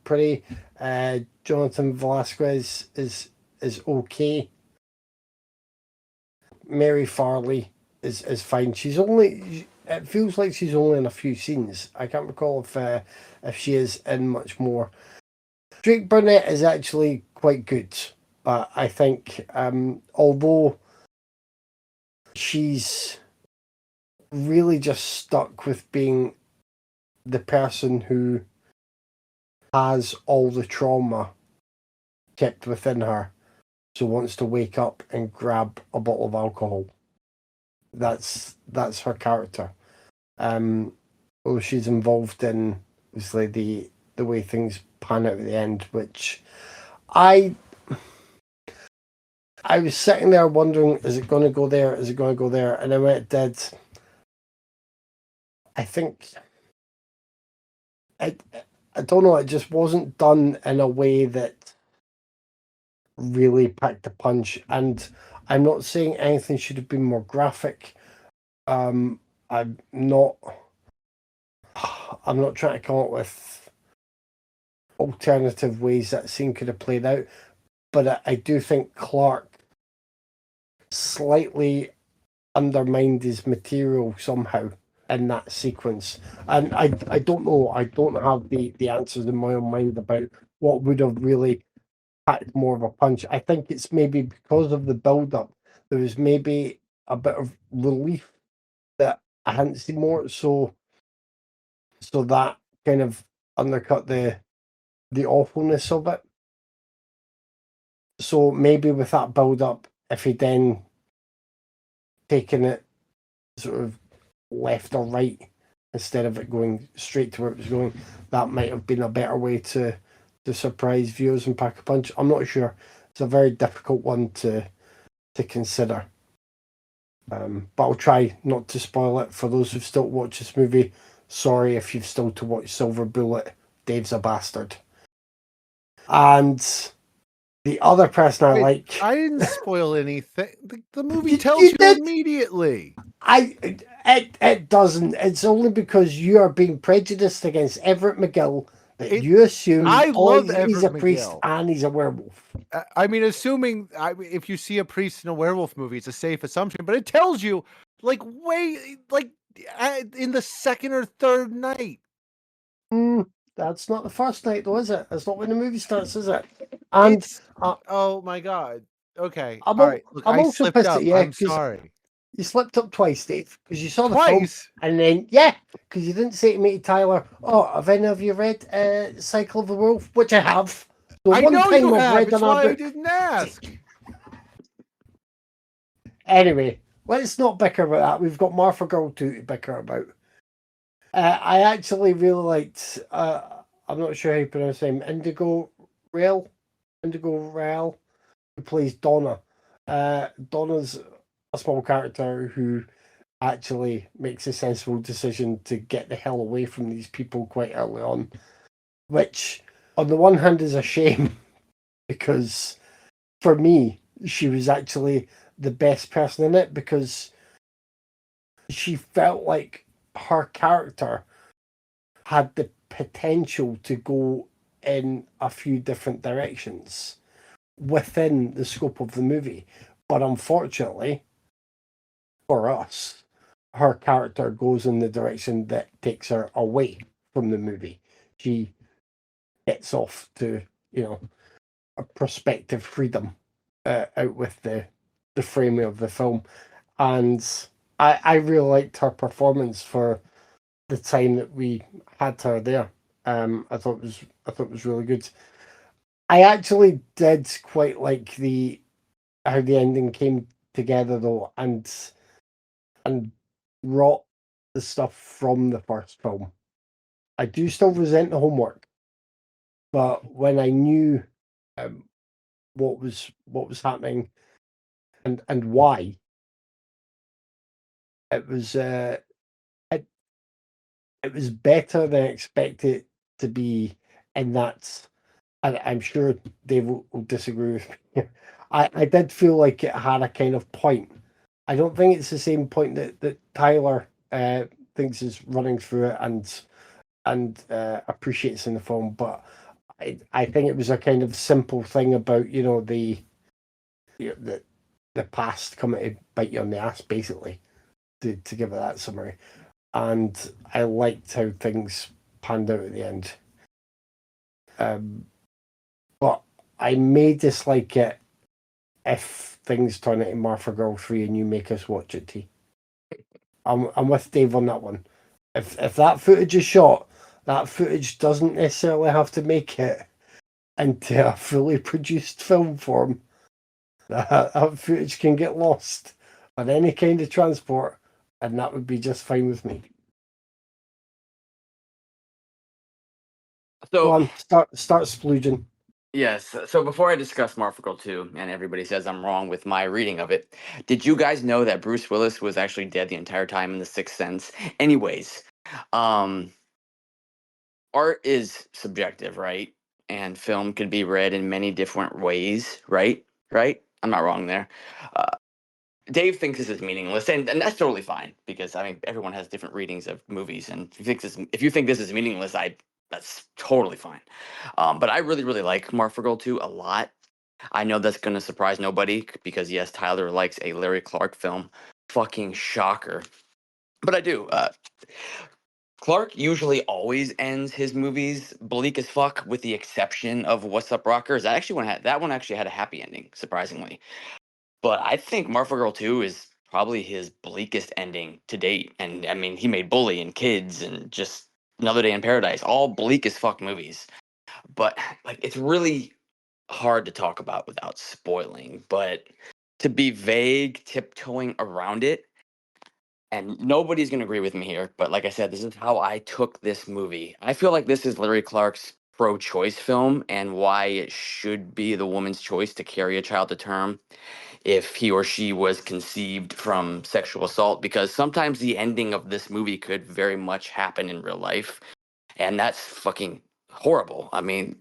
pretty. Jonathan Velasquez is okay. Mary Farley is fine. It feels like she's only in a few scenes. I can't recall if she is in much more. Drake Burnett is actually quite good, but I think although she's really just stuck with being the person who has all the trauma kept within her, so wants to wake up and grab a bottle of alcohol. That's her character. Well, she's involved in obviously the way things pan out at the end, which I was sitting there wondering, is it going to go there? Is it going to go there? And then when it did, I think I don't know. It just wasn't done in a way that really packed a punch. And I'm not saying anything should have been more graphic. I'm not trying to come up with alternative ways that scene could have played out, but I do think Clark slightly undermined his material somehow in that sequence. And I don't know. I don't have the answers in my own mind about what would have really packed more of a punch. I think it's maybe because of the build-up. There was maybe a bit of relief that I hadn't seen more, so that kind of undercut the awfulness of it. So maybe with that build-up, if he then taken it sort of left or right instead of it going straight to where it was going, that might have been a better way to surprise viewers and pack a punch. I'm not sure. It's a very difficult one to consider. But I'll try not to spoil it for those who've still watched this movie. Sorry if you've still to watch Silver Bullet. Dave's a bastard. And the other person I like... I didn't spoil anything. The movie tells you immediately. It doesn't. It's only because you are being prejudiced against Everett McGill that you assume he's a priest and he's a werewolf. I mean, assuming if you see a priest in a werewolf movie, it's a safe assumption, but it tells you in the second or third night. That's not the first night, though, is it? That's not when the movie starts, is it? And oh my god. Okay. I'm also pissed at you. I'm sorry. You slipped up twice, Dave, because you saw the film, and then because you didn't say to me, Tyler, have any of you read Cycle of the Wolf? Which I have. So I know you have. That's why I didn't ask. Anyway, let's not bicker about that. We've got Marfa Girl to bicker about. I actually really liked, I'm not sure how you pronounce her name, Indigo Rail, who plays Donna. Donna's a small character who actually makes a sensible decision to get the hell away from these people quite early on, which on the one hand is a shame because for me she was actually the best person in it because she felt like her character had the potential to go in a few different directions within the scope of the movie. But unfortunately, for us, her character goes in the direction that takes her away from the movie. She gets off to, a prospective freedom out with the framing of the film. And I really liked her performance for the time that we had her there. I thought it was really good. I actually did quite like how the ending came together though, and brought the stuff from the first film. I do still resent the homework, but when I knew what was happening and why, it was it was better than I expected to be in that. And I'm sure Dave will disagree with me. I did feel like it had a kind of point. I don't think it's the same point that Tyler thinks is running through it and appreciates in the film, but I think it was a kind of simple thing about the past coming to bite you on the ass, basically, to give it that summary. And I liked how things panned out at the end. But I may dislike it if things turn into Marfa Girl 3 and you make us watch it, T. I'm with Dave on that one. If that footage is shot, that footage doesn't necessarily have to make it into a fully produced film form. That footage can get lost on any kind of transport, and that would be just fine with me. So Go on, start splooging. yes. So before I discuss Marfa Girl 2, and everybody says I'm wrong with my reading of it, did you guys know that Bruce Willis was actually dead the entire time in The Sixth Sense? Anyways, art is subjective, right? And film can be read in many different ways, right? Right? I'm not wrong there. Dave thinks this is meaningless, and that's totally fine because I mean everyone has different readings of movies, and if you think this is meaningless, that's totally fine. But I really really like Marfa Girl 2 a lot. I know that's gonna surprise nobody because yes, Tyler likes a Larry Clark film. Fucking shocker, but I do. Clark usually always ends his movies bleak as fuck, with the exception of What's Up Rockers. That one actually had a happy ending, surprisingly. But I think Marfa Girl 2 is probably his bleakest ending to date. And I mean, he made Bully and Kids and just Another Day in Paradise, all bleak as fuck movies. But like, it's really hard to talk about without spoiling. But to be vague, tiptoeing around it, and nobody's going to agree with me here, but like I said, this is how I took this movie. I feel like this is Larry Clark's pro choice film and why it should be the woman's choice to carry a child to term if he or she was conceived from sexual assault, because sometimes the ending of this movie could very much happen in real life, and that's fucking horrible. I mean,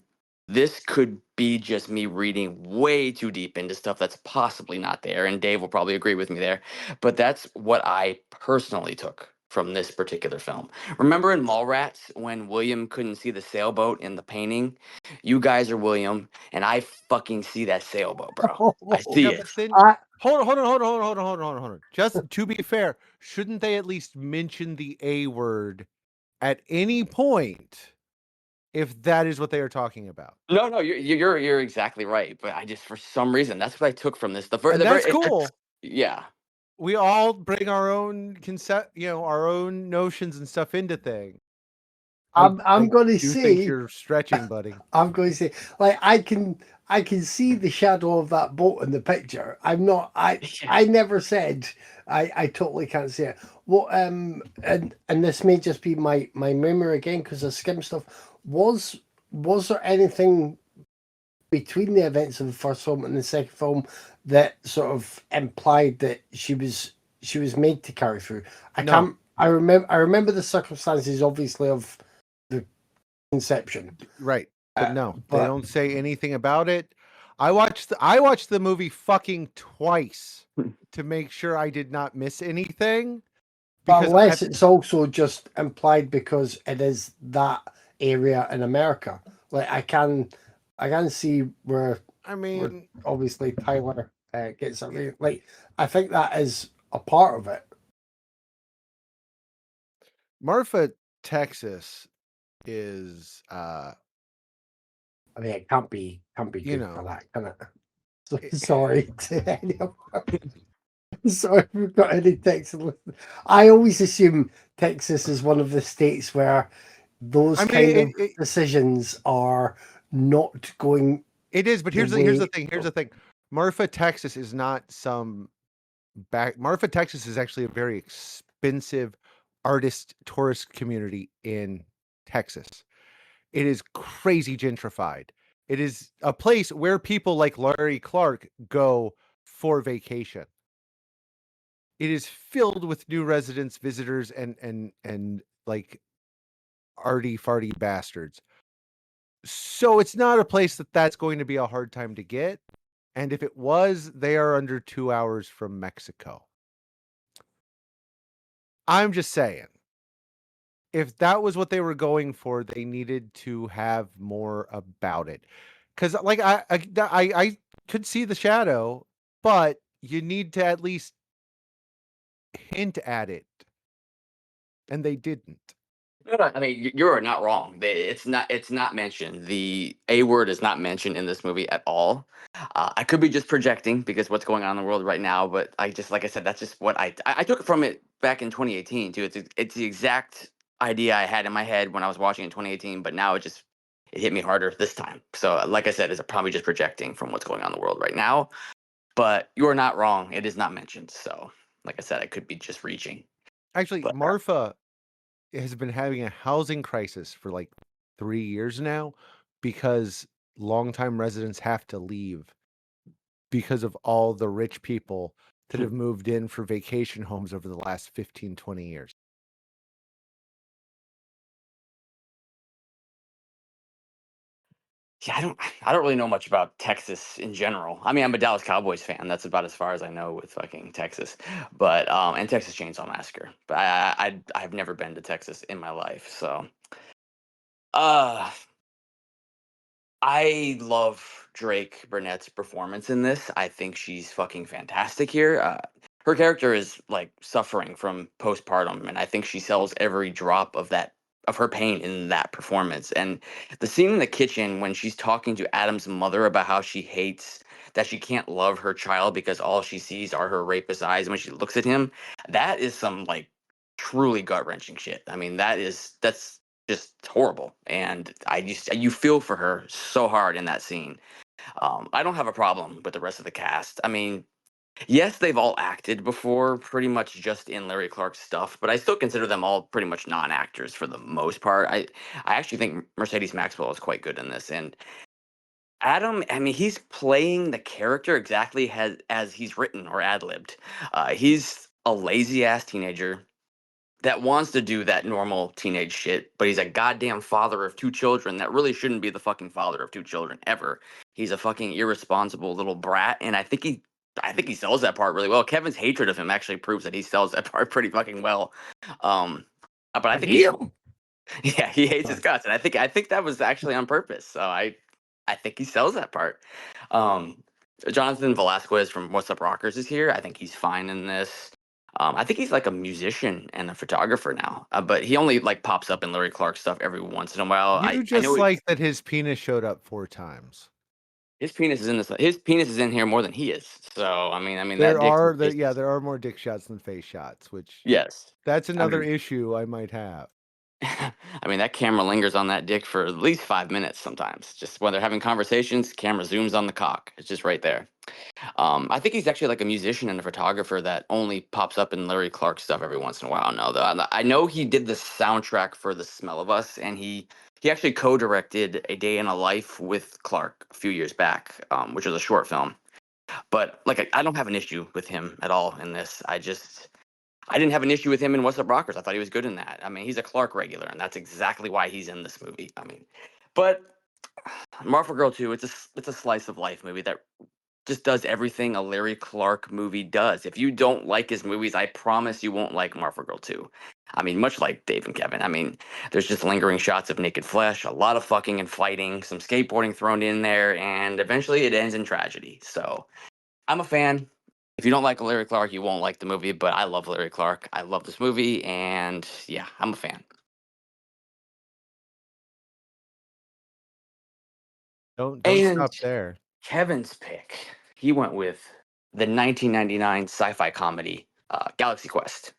this could be just me reading way too deep into stuff that's possibly not there, and Dave will probably agree with me there, but that's what I personally took from this particular film. Remember in Mallrats when William couldn't see the sailboat in the painting? You guys are William, and I fucking see that sailboat, bro. I see Yeah, it. but then I, hold on. Just to be fair, shouldn't they at least mention the A word at any point if that is what they are talking about? No, no, you're exactly right. But I just, for some reason, that's what I took from this. And The very, that's cool. yeah. We all bring our own concept, our own notions and stuff into things. I'm going to You think say, you're stretching, buddy. I'm going to say, like I can see the shadow of that boat in the picture. I'm not. I never said I totally can't see it. Well, and this may just be my memory again because I skimmed stuff. Was there anything between the events of the first film and the second film that sort of implied that she was made to carry through? No. Can't. I remember the circumstances, obviously, of the conception. Right. But no, they but don't say anything about it. I watched the movie fucking twice to make sure I did not miss anything. Because unless it's also just implied because it is that area in America. Like I can see where obviously Tyler gets it. Like I think that is a part of it. Marfa, Texas is I mean, it can't be you good know, for that, can it? So, sorry to anyone. Sorry if we've got any Texas listeners. I always assume Texas is one of the states where those kind of decisions are not going. It is, but here's the thing. Here's the thing. Marfa, Texas is not some Marfa, Texas is actually a very expensive artist tourist community in Texas. It is crazy gentrified. It is a place where people like Larry Clark go for vacation. It is filled with new residents, visitors, and like arty farty bastards. So it's not a place that's going to be a hard time to get. And if it was, they are under 2 hours from Mexico. I'm just saying, if that was what they were going for, they needed to have more about it. Because like I could see the shadow, but you need to at least hint at it, and they didn't. No, I mean, you're not wrong. It's not mentioned. The A word is not mentioned in this movie at all. I could be just projecting because what's going on in the world right now, but I just, like I said, that's just what I took it from it back in 2018 too. It's the exact idea I had in my head when I was watching in 2018, but now it hit me harder this time. So, like I said, it's probably just projecting from what's going on in the world right now. But you're not wrong. It is not mentioned. So, like I said, I could be just reaching. Actually, But Marfa has been having a housing crisis for like 3 years now because longtime residents have to leave because of all the rich people that have moved in for vacation homes over the last 15, 20 years. yeah, I don't really know much about Texas in general. I mean, I'm a Dallas Cowboys fan. That's about as far as I know with fucking Texas. But and Texas Chainsaw Massacre. But I've never been to Texas in my life. So uh I love Drake Burnett's performance in this. I think she's fucking fantastic here. Her character is like suffering from postpartum, and I think she sells every drop of her pain in that performance. And the scene in the kitchen when she's talking to Adam's mother about how she hates that she can't love her child because all she sees are her rapist eyes when she looks at him, that is some like truly gut wrenching shit. I mean, that's just horrible, and you feel for her so hard in that scene. I don't have a problem with the rest of the cast. I mean, yes, they've all acted before, pretty much just in Larry Clark's stuff, but I still consider them all pretty much non-actors for the most part. I actually think Mercedes Maxwell is quite good in this, and Adam, I mean, he's playing the character exactly as he's written or ad-libbed. He's a lazy ass teenager that wants to do that normal teenage shit, but he's a goddamn father of two children that really shouldn't be the fucking father of two children ever. He's a fucking irresponsible little brat, and I think he sells that part really well. Kevin's hatred of him actually proves that he sells that part pretty fucking well. But I think yeah, he hates his guts, and I think that was actually on purpose. So I think he sells that part. Um, Jonathan Velasquez from What's Up Rockers is here. I think he's fine in this. I think he's like a musician and a photographer now, but he only like pops up in Larry Clark stuff every once in a while. You I know just like that his penis showed up 4 times. his penis is in this. His penis is in here more than he is. So I mean There that dick. there are more dick shots than face shots, which Yes, that's I another mean, issue I might have. I mean, that camera lingers on that dick for at least 5 minutes sometimes. Just when they're having conversations, camera zooms on the cock. It's just right there. I think he's actually like a musician and a photographer that only pops up in Larry Clark stuff every once in a while. No, though I know he did the soundtrack for The Smell of Us, and he actually co-directed A Day in a Life with Clark a few years back, which was a short film. But like, I don't have an issue with him at all in this. I didn't have an issue with him in What's Up Rockers. I thought he was good in that. I mean, he's a Clark regular, and that's exactly why he's in this movie. I mean, but Marfa Girl 2, it's a slice of life movie that just does everything a Larry Clark movie does. If you don't like his movies, I promise you won't like Marfa Girl 2. I mean, much like Dave and Kevin. I mean, there's just lingering shots of naked flesh, a lot of fucking and fighting, some skateboarding thrown in there, and eventually it ends in tragedy. So I'm a fan. If you don't like Larry Clark, you won't like the movie, but I love Larry Clark. I love this movie, and yeah, I'm a fan. Don't And stop there. Kevin's pick, he went with the 1999 sci-fi comedy Galaxy Quest,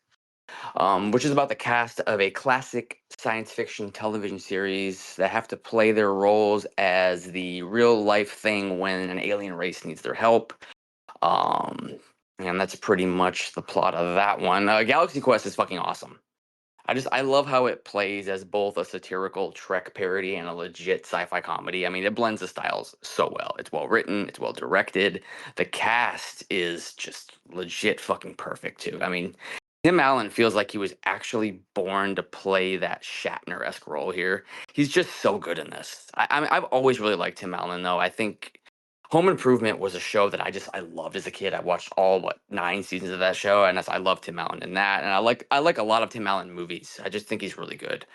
which is about the cast of a classic science fiction television series that have to play their roles as the real life thing when an alien race needs their help. Um, and that's pretty much the plot of that one. Galaxy Quest is fucking awesome. I love how it plays as both a satirical Trek parody and a legit sci-fi comedy. I mean, it blends the styles so well. It's well written, it's well directed. The cast is just legit fucking perfect too. I mean, Tim Allen feels like he was actually born to play that Shatner-esque role here. He's just so good in this. I mean, I've always really liked Tim Allen though. I think Home Improvement was a show that I loved as a kid. I watched all 9 seasons of that show, and I love Tim Allen in that. And I like a lot of Tim Allen movies. I just think he's really good.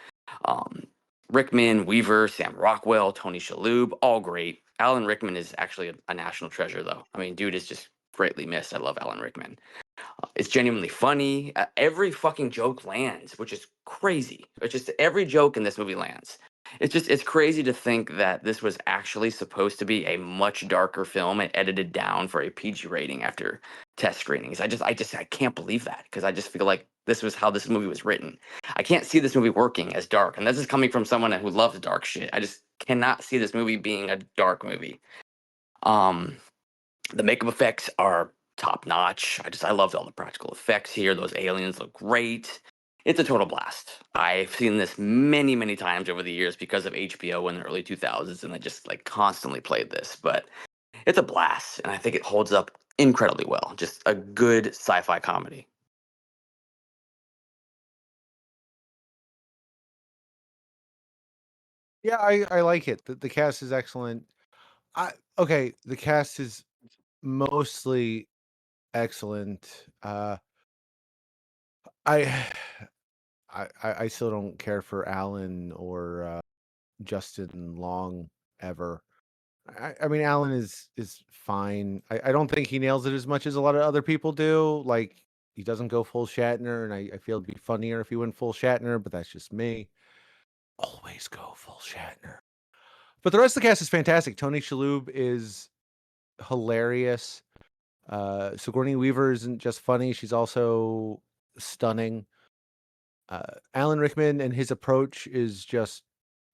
Um, Rickman, Weaver, Sam Rockwell, Tony Shalhoub, all great. Alan Rickman is actually a national treasure, though. I mean, dude is just greatly missed. I love Alan Rickman. It's genuinely funny. Every fucking joke lands, which is crazy. It's just every joke in this movie lands. It's crazy to think that this was actually supposed to be a much darker film and edited down for a PG rating after test screenings. I can't believe that because I just feel like this was how this movie was written. I can't see this movie working as dark, and this is coming from someone who loves dark shit. I just cannot see this movie being a dark movie. Um, the makeup effects are top notch. I loved all the practical effects here. Those aliens look great. It's a total blast. I've seen this many, many times over the years because of HBO in the early 2000s, and I just like constantly played this. But it's a blast, and I think it holds up incredibly well. Just a good sci-fi comedy. Yeah, I like it. The cast is excellent. Okay, the cast is mostly excellent. I I still don't care for Alan or Justin Long ever. I mean, Alan is fine. I don't think he nails it as much as a lot of other people do. Like he doesn't go full Shatner, and I feel it'd be funnier if he went full Shatner, but that's just me. Always go full Shatner. But the rest of the cast is fantastic. Tony Shalhoub is hilarious. Sigourney Weaver isn't just funny; she's also stunning. Alan Rickman and his approach is just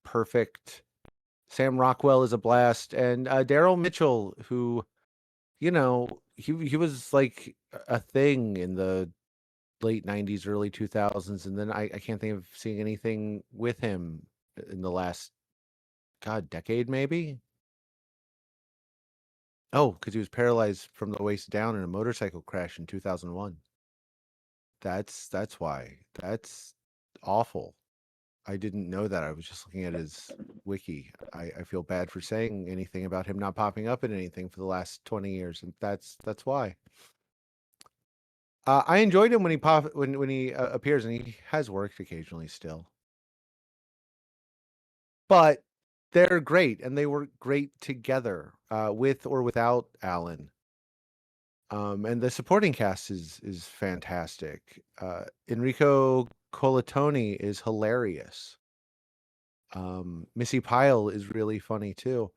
perfect. Sam Rockwell is a blast, and Daryl Mitchell, who he was like a thing in the late '90s, early 2000s, and then I can't think of seeing anything with him in the last decade maybe. Oh, because he was paralyzed from the waist down in a motorcycle crash in 2001. That's why. That's awful. I didn't know that. I was just looking at his wiki. I feel bad for saying anything about him not popping up in anything for the last 20 years, and that's why. I enjoyed him when he appears, and he has worked occasionally still. But they're great, and they work great together, with or without Alan. And the supporting cast is fantastic. Enrico Colantoni is hilarious. Missy Pyle is really funny too.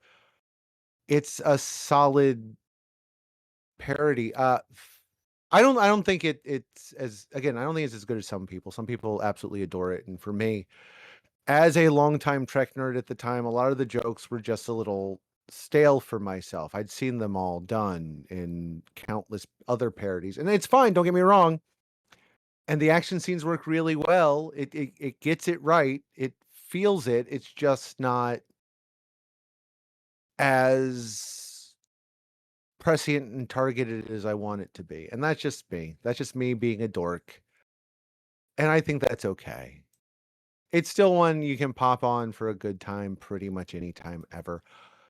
It's a solid parody. I don't think it's as again, I don't think it's as good as some people. Some people absolutely adore it. And for me, as a longtime Trek nerd at the time, a lot of the jokes were just a little stale for myself. I'd seen them all done in countless other parodies. And it's fine, don't get me wrong. And the action scenes work really well. It gets it right. It feels it. It's just not as prescient and targeted as I want it to be. And that's just me. That's just me being a dork. And I think that's okay. It's still one you can pop on for a good time pretty much any time ever.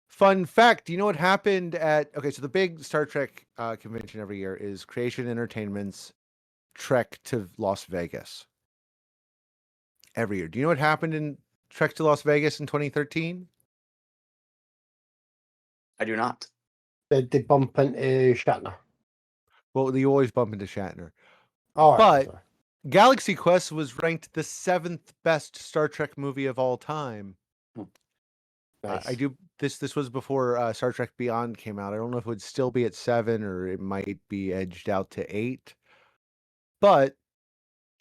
Fun fact, do you know what happened at... Okay, so the big Star Trek convention every year is Creation Entertainment's Trek to Las Vegas. Every year. Do you know what happened in Trek to Las Vegas in 2013? I do not. Did they bump into Shatner? Well, you always bump into Shatner. All right. But Galaxy Quest was ranked the 7th best Star Trek movie of all time. Nice. I do this. This was before Star Trek Beyond came out. I don't know if it would still be at 7 or it might be edged out to 8. But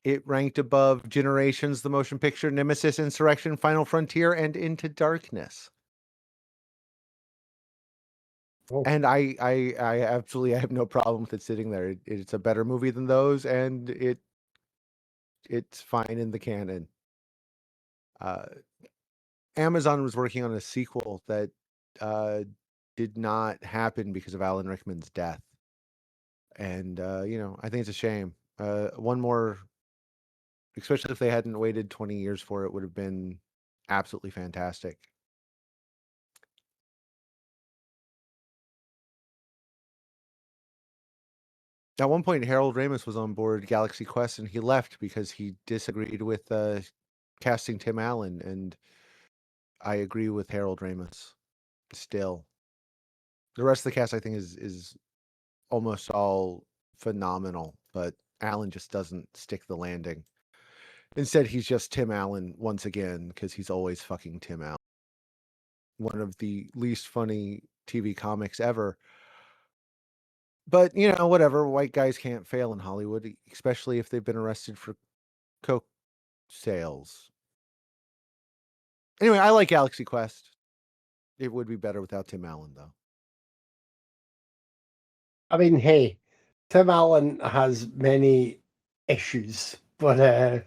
it ranked above Generations, the motion picture, Nemesis, Insurrection, Final Frontier, and Into Darkness. Oh. And I absolutely have no problem with it sitting there. It's a better movie than those, and it's fine in the canon. Amazon was working on a sequel that did not happen because of Alan Rickman's death. And, I think it's a shame. One more, especially if they hadn't waited 20 years for it, would have been absolutely fantastic. At one point, Harold Ramis was on board Galaxy Quest, and he left because he disagreed with casting Tim Allen, and I agree with Harold Ramis still. The rest of the cast, I think, is almost all phenomenal, but Allen just doesn't stick the landing. Instead, he's just Tim Allen once again, because he's always fucking Tim Allen. One of the least funny TV comics ever. But, whatever. White guys can't fail in Hollywood, especially if they've been arrested for coke sales. Anyway, I like Galaxy Quest. It would be better without Tim Allen, though. I mean, hey, Tim Allen has many issues, but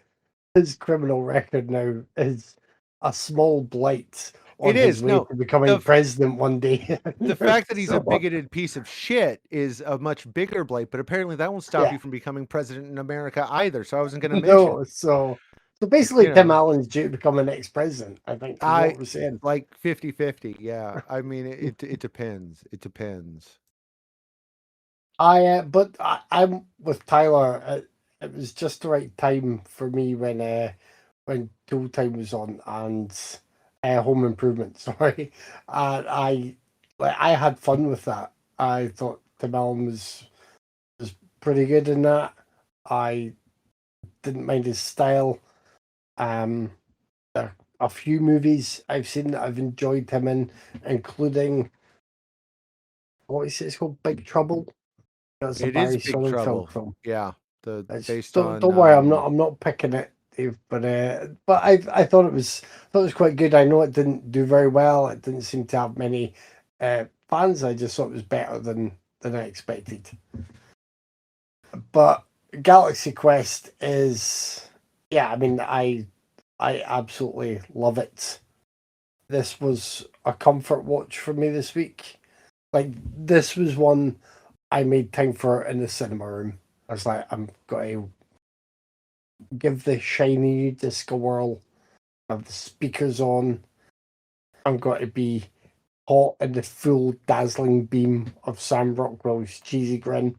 his criminal record now is a small blight on his way to becoming president one day. The fact that he's a bigoted piece of shit is a much bigger blight, but apparently that won't stop you from becoming president in America either. So I wasn't going to mention. No, so basically, Tim Allen's due to become the next president, I think, is what we're saying. Like 50-50, yeah. I mean, it depends. It depends. But I'm with Tyler. It was just the right time for me when Tool Time was on and Home Improvement. Sorry, I had fun with that. I thought Tim Allen was pretty good in that. I didn't mind his style. There are a few movies I've seen that I've enjoyed him in, including what is it? It's called Big Trouble. It is Big Trouble. Film. Yeah, don't worry, I'm not picking it, Dave. But I thought it was quite good. I know it didn't do very well. It didn't seem to have many fans. I just thought it was better than I expected. But Galaxy Quest is, I mean, I absolutely love it. This was a comfort watch for me this week. Like, this was one I made time for in the cinema room. I was like, I'm going to give the shiny disco whirl, have the speakers on. I'm going to be hot in the full dazzling beam of Sam Rockwell's cheesy grin.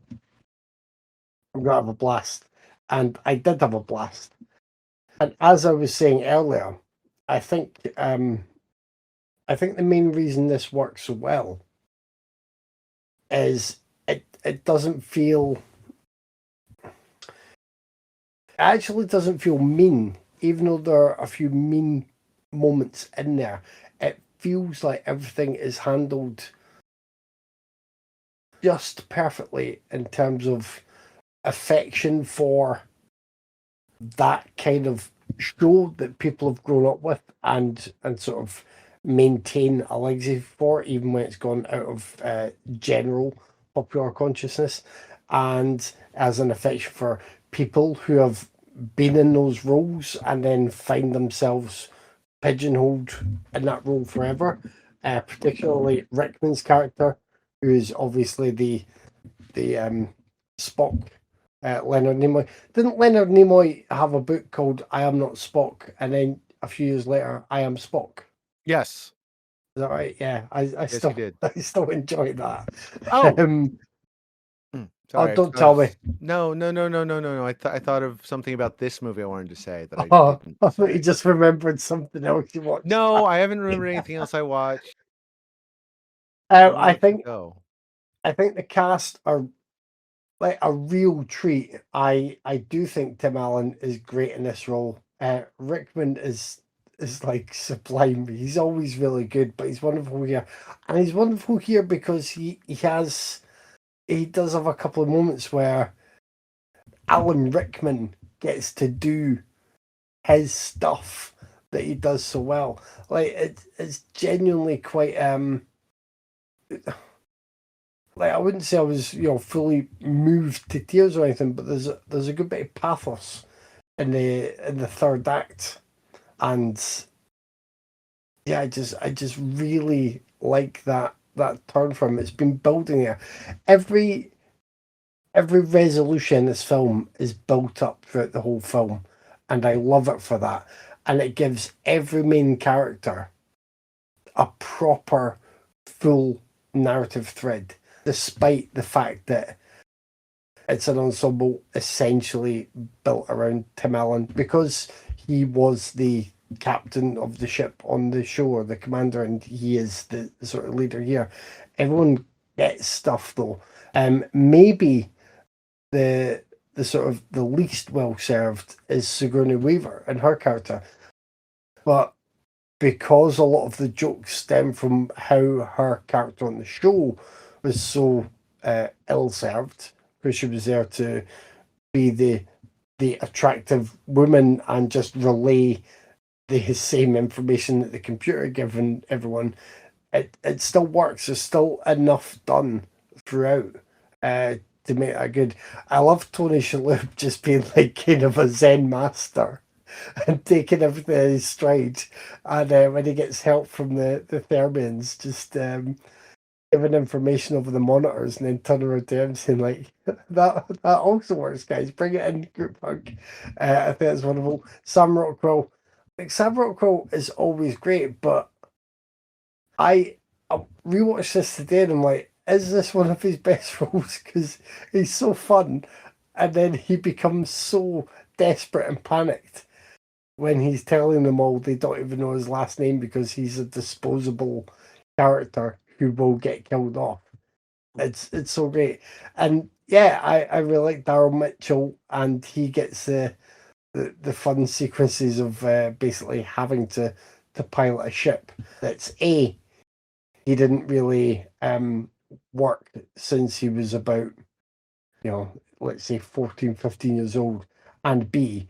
I'm going to have a blast. And I did have a blast. And as I was saying earlier, I think the main reason this works so well is it doesn't feel... It actually doesn't feel mean, even though there are a few mean moments in there. It feels like everything is handled just perfectly in terms of affection for that kind of show that people have grown up with and sort of maintain a legacy for, even when it's gone out of general popular consciousness, and as an affection for people who have been in those roles and then find themselves pigeonholed in that role forever. Particularly Rickman's character, who is obviously the Spock Leonard Nimoy. Didn't Leonard Nimoy have a book called I Am Not Spock, and then a few years later, I Am Spock? Yes. Is that right? Yeah, I Yes, still he did. I still enjoy that. Oh, sorry. Don't tell me. No. I thought of something about this movie I wanted to say that I Oh, didn't I thought you say. just remembered something else you watched. No, I haven't remembered anything else I watched. I think Go. the cast are like a real treat. I do think Tim Allen is great in this role. Rickman is like sublime. He's always really good, but he's wonderful here, and he's wonderful here because he does have a couple of moments where Alan Rickman gets to do his stuff that he does so well. Like it's genuinely quite like I wouldn't say I was fully moved to tears or anything, but there's a good bit of pathos in the third act, and yeah, I just really like that turn from him. It's been building there. Every resolution in this film is built up throughout the whole film, and I love it for that. And it gives every main character a proper, full narrative thread, despite the fact that it's an ensemble essentially built around Tim Allen because he was the captain of the ship on the show, or the commander, and he is the sort of leader here. Everyone gets stuff though. Maybe the sort of the least well served is Sigourney Weaver and her character, but because a lot of the jokes stem from how her character on the show was so ill served, because she was there to be the attractive woman and just relay the same information that the computer given everyone. It still works. There's still enough done throughout to make that good. I love Tony Shalhoub just being like kind of a Zen master and taking everything in his stride. And when he gets help from the Thermians, just giving information over the monitors and then turning around to him saying like, that also works, guys. Bring it in, group hug. I think that's wonderful. Sam Rockwell. Like, Sam Rockwell is always great, but I rewatched this today and I'm like, is this one of his best roles? Because he's so fun, and then he becomes so desperate and panicked when he's telling them all they don't even know his last name because he's a disposable character who will get killed off. It's so great. And yeah, I really like Daryl Mitchell, and he gets the fun sequences of basically having to pilot a ship that's he didn't really work since he was about, let's say 14, 15 years old, and B,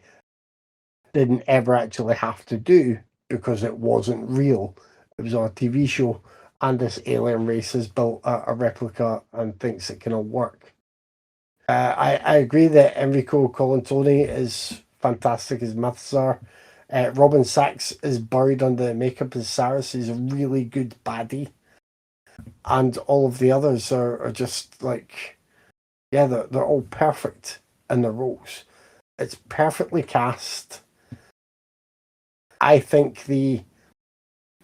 didn't ever actually have to do because it wasn't real. It was on a TV show, and this alien race has built a replica and thinks it can all work. I agree that Enrico Colantoni is fantastic as Mathzar. Robin Sachs is buried under the makeup as Cyrus. He's a really good baddie. And all of the others are just like, yeah, they're all perfect in their roles. It's perfectly cast. I think the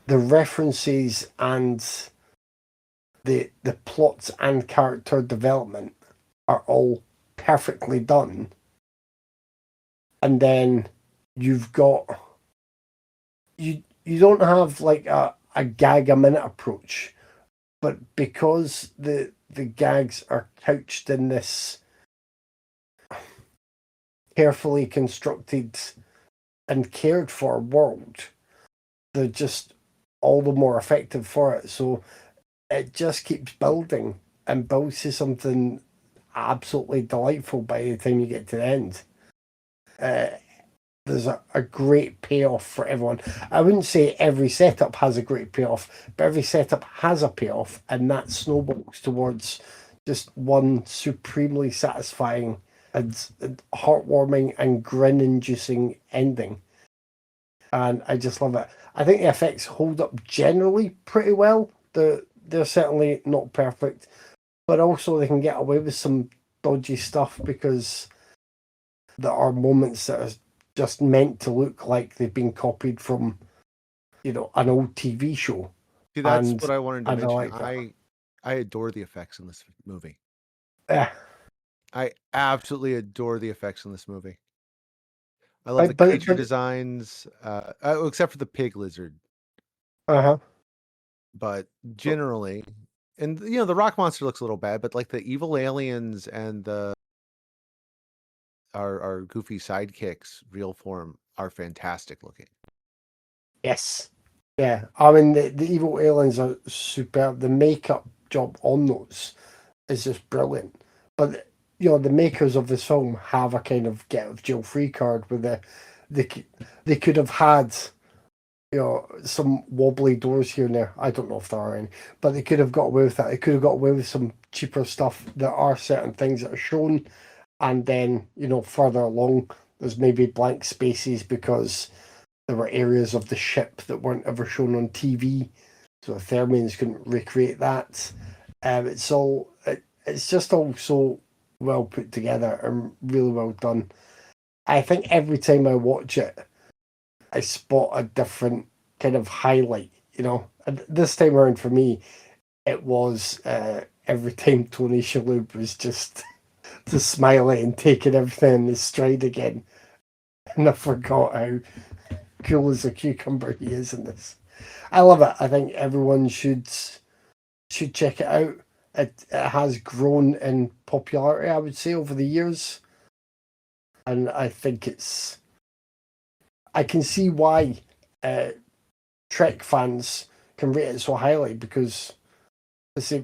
references and the plots and character development are all perfectly done. And then you've got you don't have like a gag a minute approach, but because the gags are couched in this carefully constructed and cared for world, they're just all the more effective for it. So it just keeps building and builds to something absolutely delightful by the time you get to the end. There's a great payoff for everyone. I wouldn't say every setup has a great payoff, but every setup has a payoff, and that snowballs towards just one supremely satisfying and heartwarming and grin-inducing ending. And I just love it. I think the effects hold up generally pretty well. They're certainly not perfect, but also they can get away with some dodgy stuff because that are moments that are just meant to look like they've been copied from, an old TV show. See, that's And what I wanted to I mention. like that. I adore the effects in this movie. Yeah. I absolutely adore the effects in this movie. I love the But creature designs, except for the pig lizard. uh-huh. But generally, and the rock monster looks a little bad, but like the evil aliens and our goofy sidekicks, real form, are fantastic looking. Yes. Yeah. I mean, the evil aliens are superb. The makeup job on those is just brilliant. But the makers of this film have a kind of get out of jail free card where they could have had some wobbly doors here and there. I don't know if there are any, but they could have got away with that. They could have got away with some cheaper stuff. There are certain things that are shown, and then further along, there's maybe blank spaces because there were areas of the ship that weren't ever shown on TV, so the Thermians couldn't recreate that. It's just all so well put together and really well done. I think every time I watch it, I spot a different kind of highlight. And this time around for me, it was every time Tony Shalhoub was just smiling and taking everything in his stride again, and I forgot how cool as a cucumber he is in this. I love it. I think everyone should check it out. It has grown in popularity, I would say, over the years, and I think I can see why Trek fans can rate it so highly because,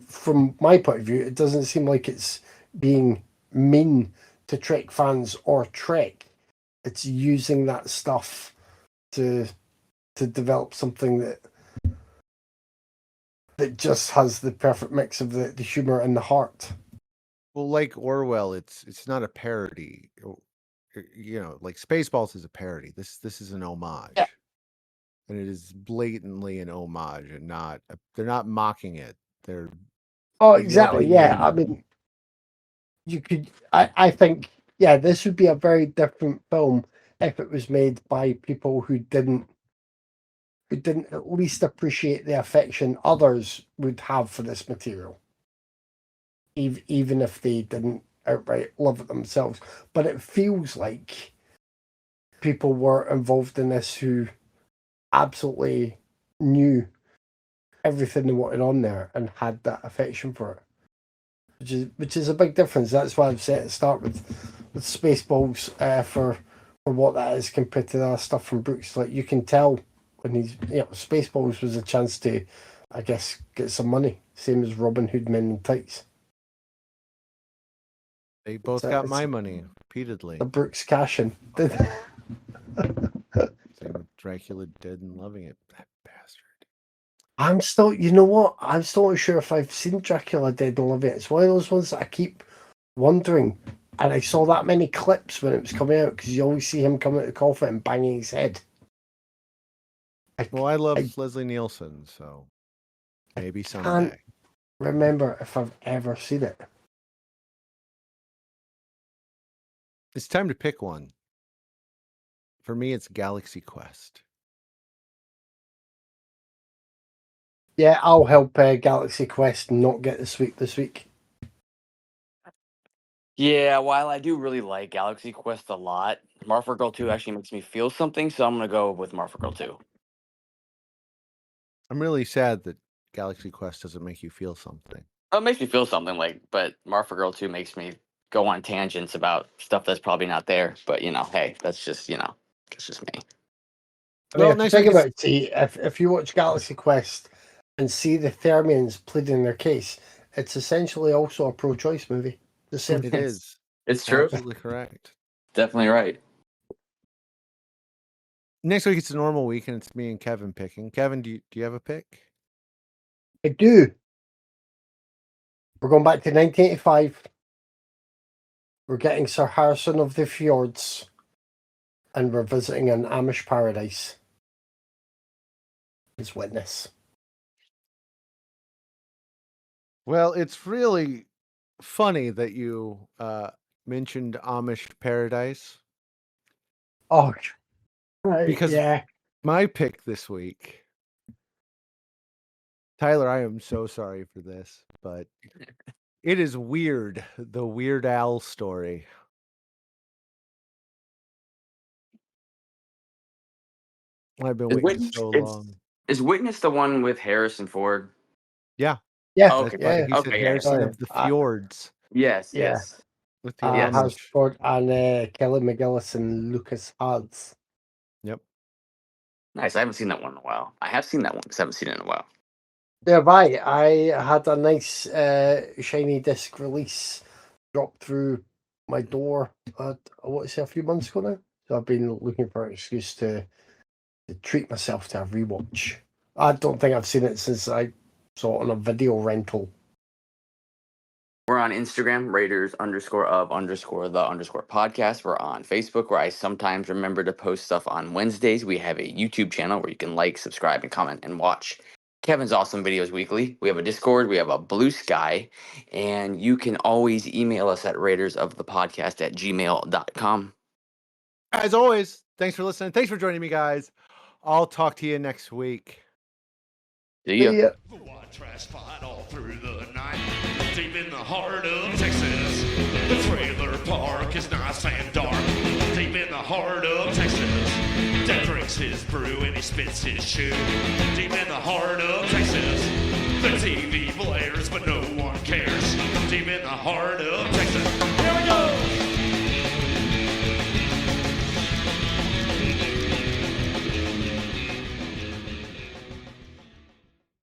from my point of view, it doesn't seem like it's being mean to Trek fans or Trek. It's using that stuff to develop something that just has the perfect mix of the humor and the heart. Well, like Orwell, it's not a parody. Like Spaceballs is a parody. This is an homage. Yeah. And it is blatantly an homage and they're not mocking it. They're exactly. Yeah. I mean, you could, I think, yeah, this would be a very different film if it was made by people who didn't at least appreciate the affection others would have for this material, even if they didn't outright love it themselves. But it feels like people were involved in this who absolutely knew everything they wanted on there and had that affection for it, which is a big difference. That's why I've said to start with Spaceballs for what that is compared to the other stuff from Brooks. Like you can tell when Spaceballs was a chance to, I guess, get some money, same as Robin Hood Men in Tights. They both got my money repeatedly. The Brooks cash-in. Same with Dracula Dead and Loving It. That bastard. I'm still, you know what? I'm still not sure if I've seen Dracula Dead and Loving It. It's one of those ones that I keep wondering. And I saw that many clips when it was coming out because you always see him coming out of the coffin and banging his head. I love Leslie Nielsen, so maybe someday. I can't remember if I've ever seen it. It's time to pick one. For me, it's Galaxy Quest. Yeah, I'll help Galaxy Quest not get the sweep this week. Yeah, while I do really like Galaxy Quest a lot, Marfa Girl 2 actually makes me feel something, so I'm going to go with Marfa Girl 2. I'm really sad that Galaxy Quest doesn't make you feel something. It makes me feel something, but Marfa Girl 2 makes me go on tangents about stuff that's probably not there. But, hey, that's just me. I mean, if you think about it, see, if you watch Galaxy Quest and see the Thermians pleading their case, it's essentially also a pro-choice movie. The same. It is. It's true. Absolutely correct. Definitely right. Next week it's a normal week, and it's me and Kevin picking. Kevin, do you have a pick? I do. We're going back to 1985. We're getting Sir Harrison of the Fjords, and we're visiting an Amish paradise. His Witness. Well, it's really funny that you mentioned Amish paradise, Oh, right, Because yeah. my pick this week, Tyler, I am so sorry for this, but it is Weird, the Weird Al story. I've been Is waiting Witness, so long. is Witness the one with Harrison Ford? Yeah, Yeah, Oh, that's okay. why yeah. he said Okay, yeah, Harrison Sorry. of the Fjords Yes, Yeah. yes. with the Yes. Has homage. Ford and Kelly McGillis and Lucas Hartz. Yep. Nice. I haven't seen that one in a while. I have seen that one because I haven't seen it in a while. Yeah, right. I had a nice shiny disc release drop through my door I want to say a few months ago now. So I've been looking for an excuse to treat myself to a rewatch. I don't think I've seen it since I saw it on a video rental. We're on Instagram, Raiders_of_the_podcast. We're on Facebook, where I sometimes remember to post stuff on Wednesdays. We have a YouTube channel where you can like, subscribe, and comment and watch Kevin's awesome videos weekly. We have a Discord, we have a Blue Sky, and you can always email us at raidersofthepodcast@gmail.com. As always, thanks for listening. Thanks for joining me, guys. I'll talk to you next week. See ya. Yeah. The white trash fight all through the night, deep in the heart of Texas. The trailer park is nice and dark, deep in the heart of Texas. Dad drinks his brew and he spits his shoe, deep in the heart of Texas. The TV blares but no one cares, deep in the heart of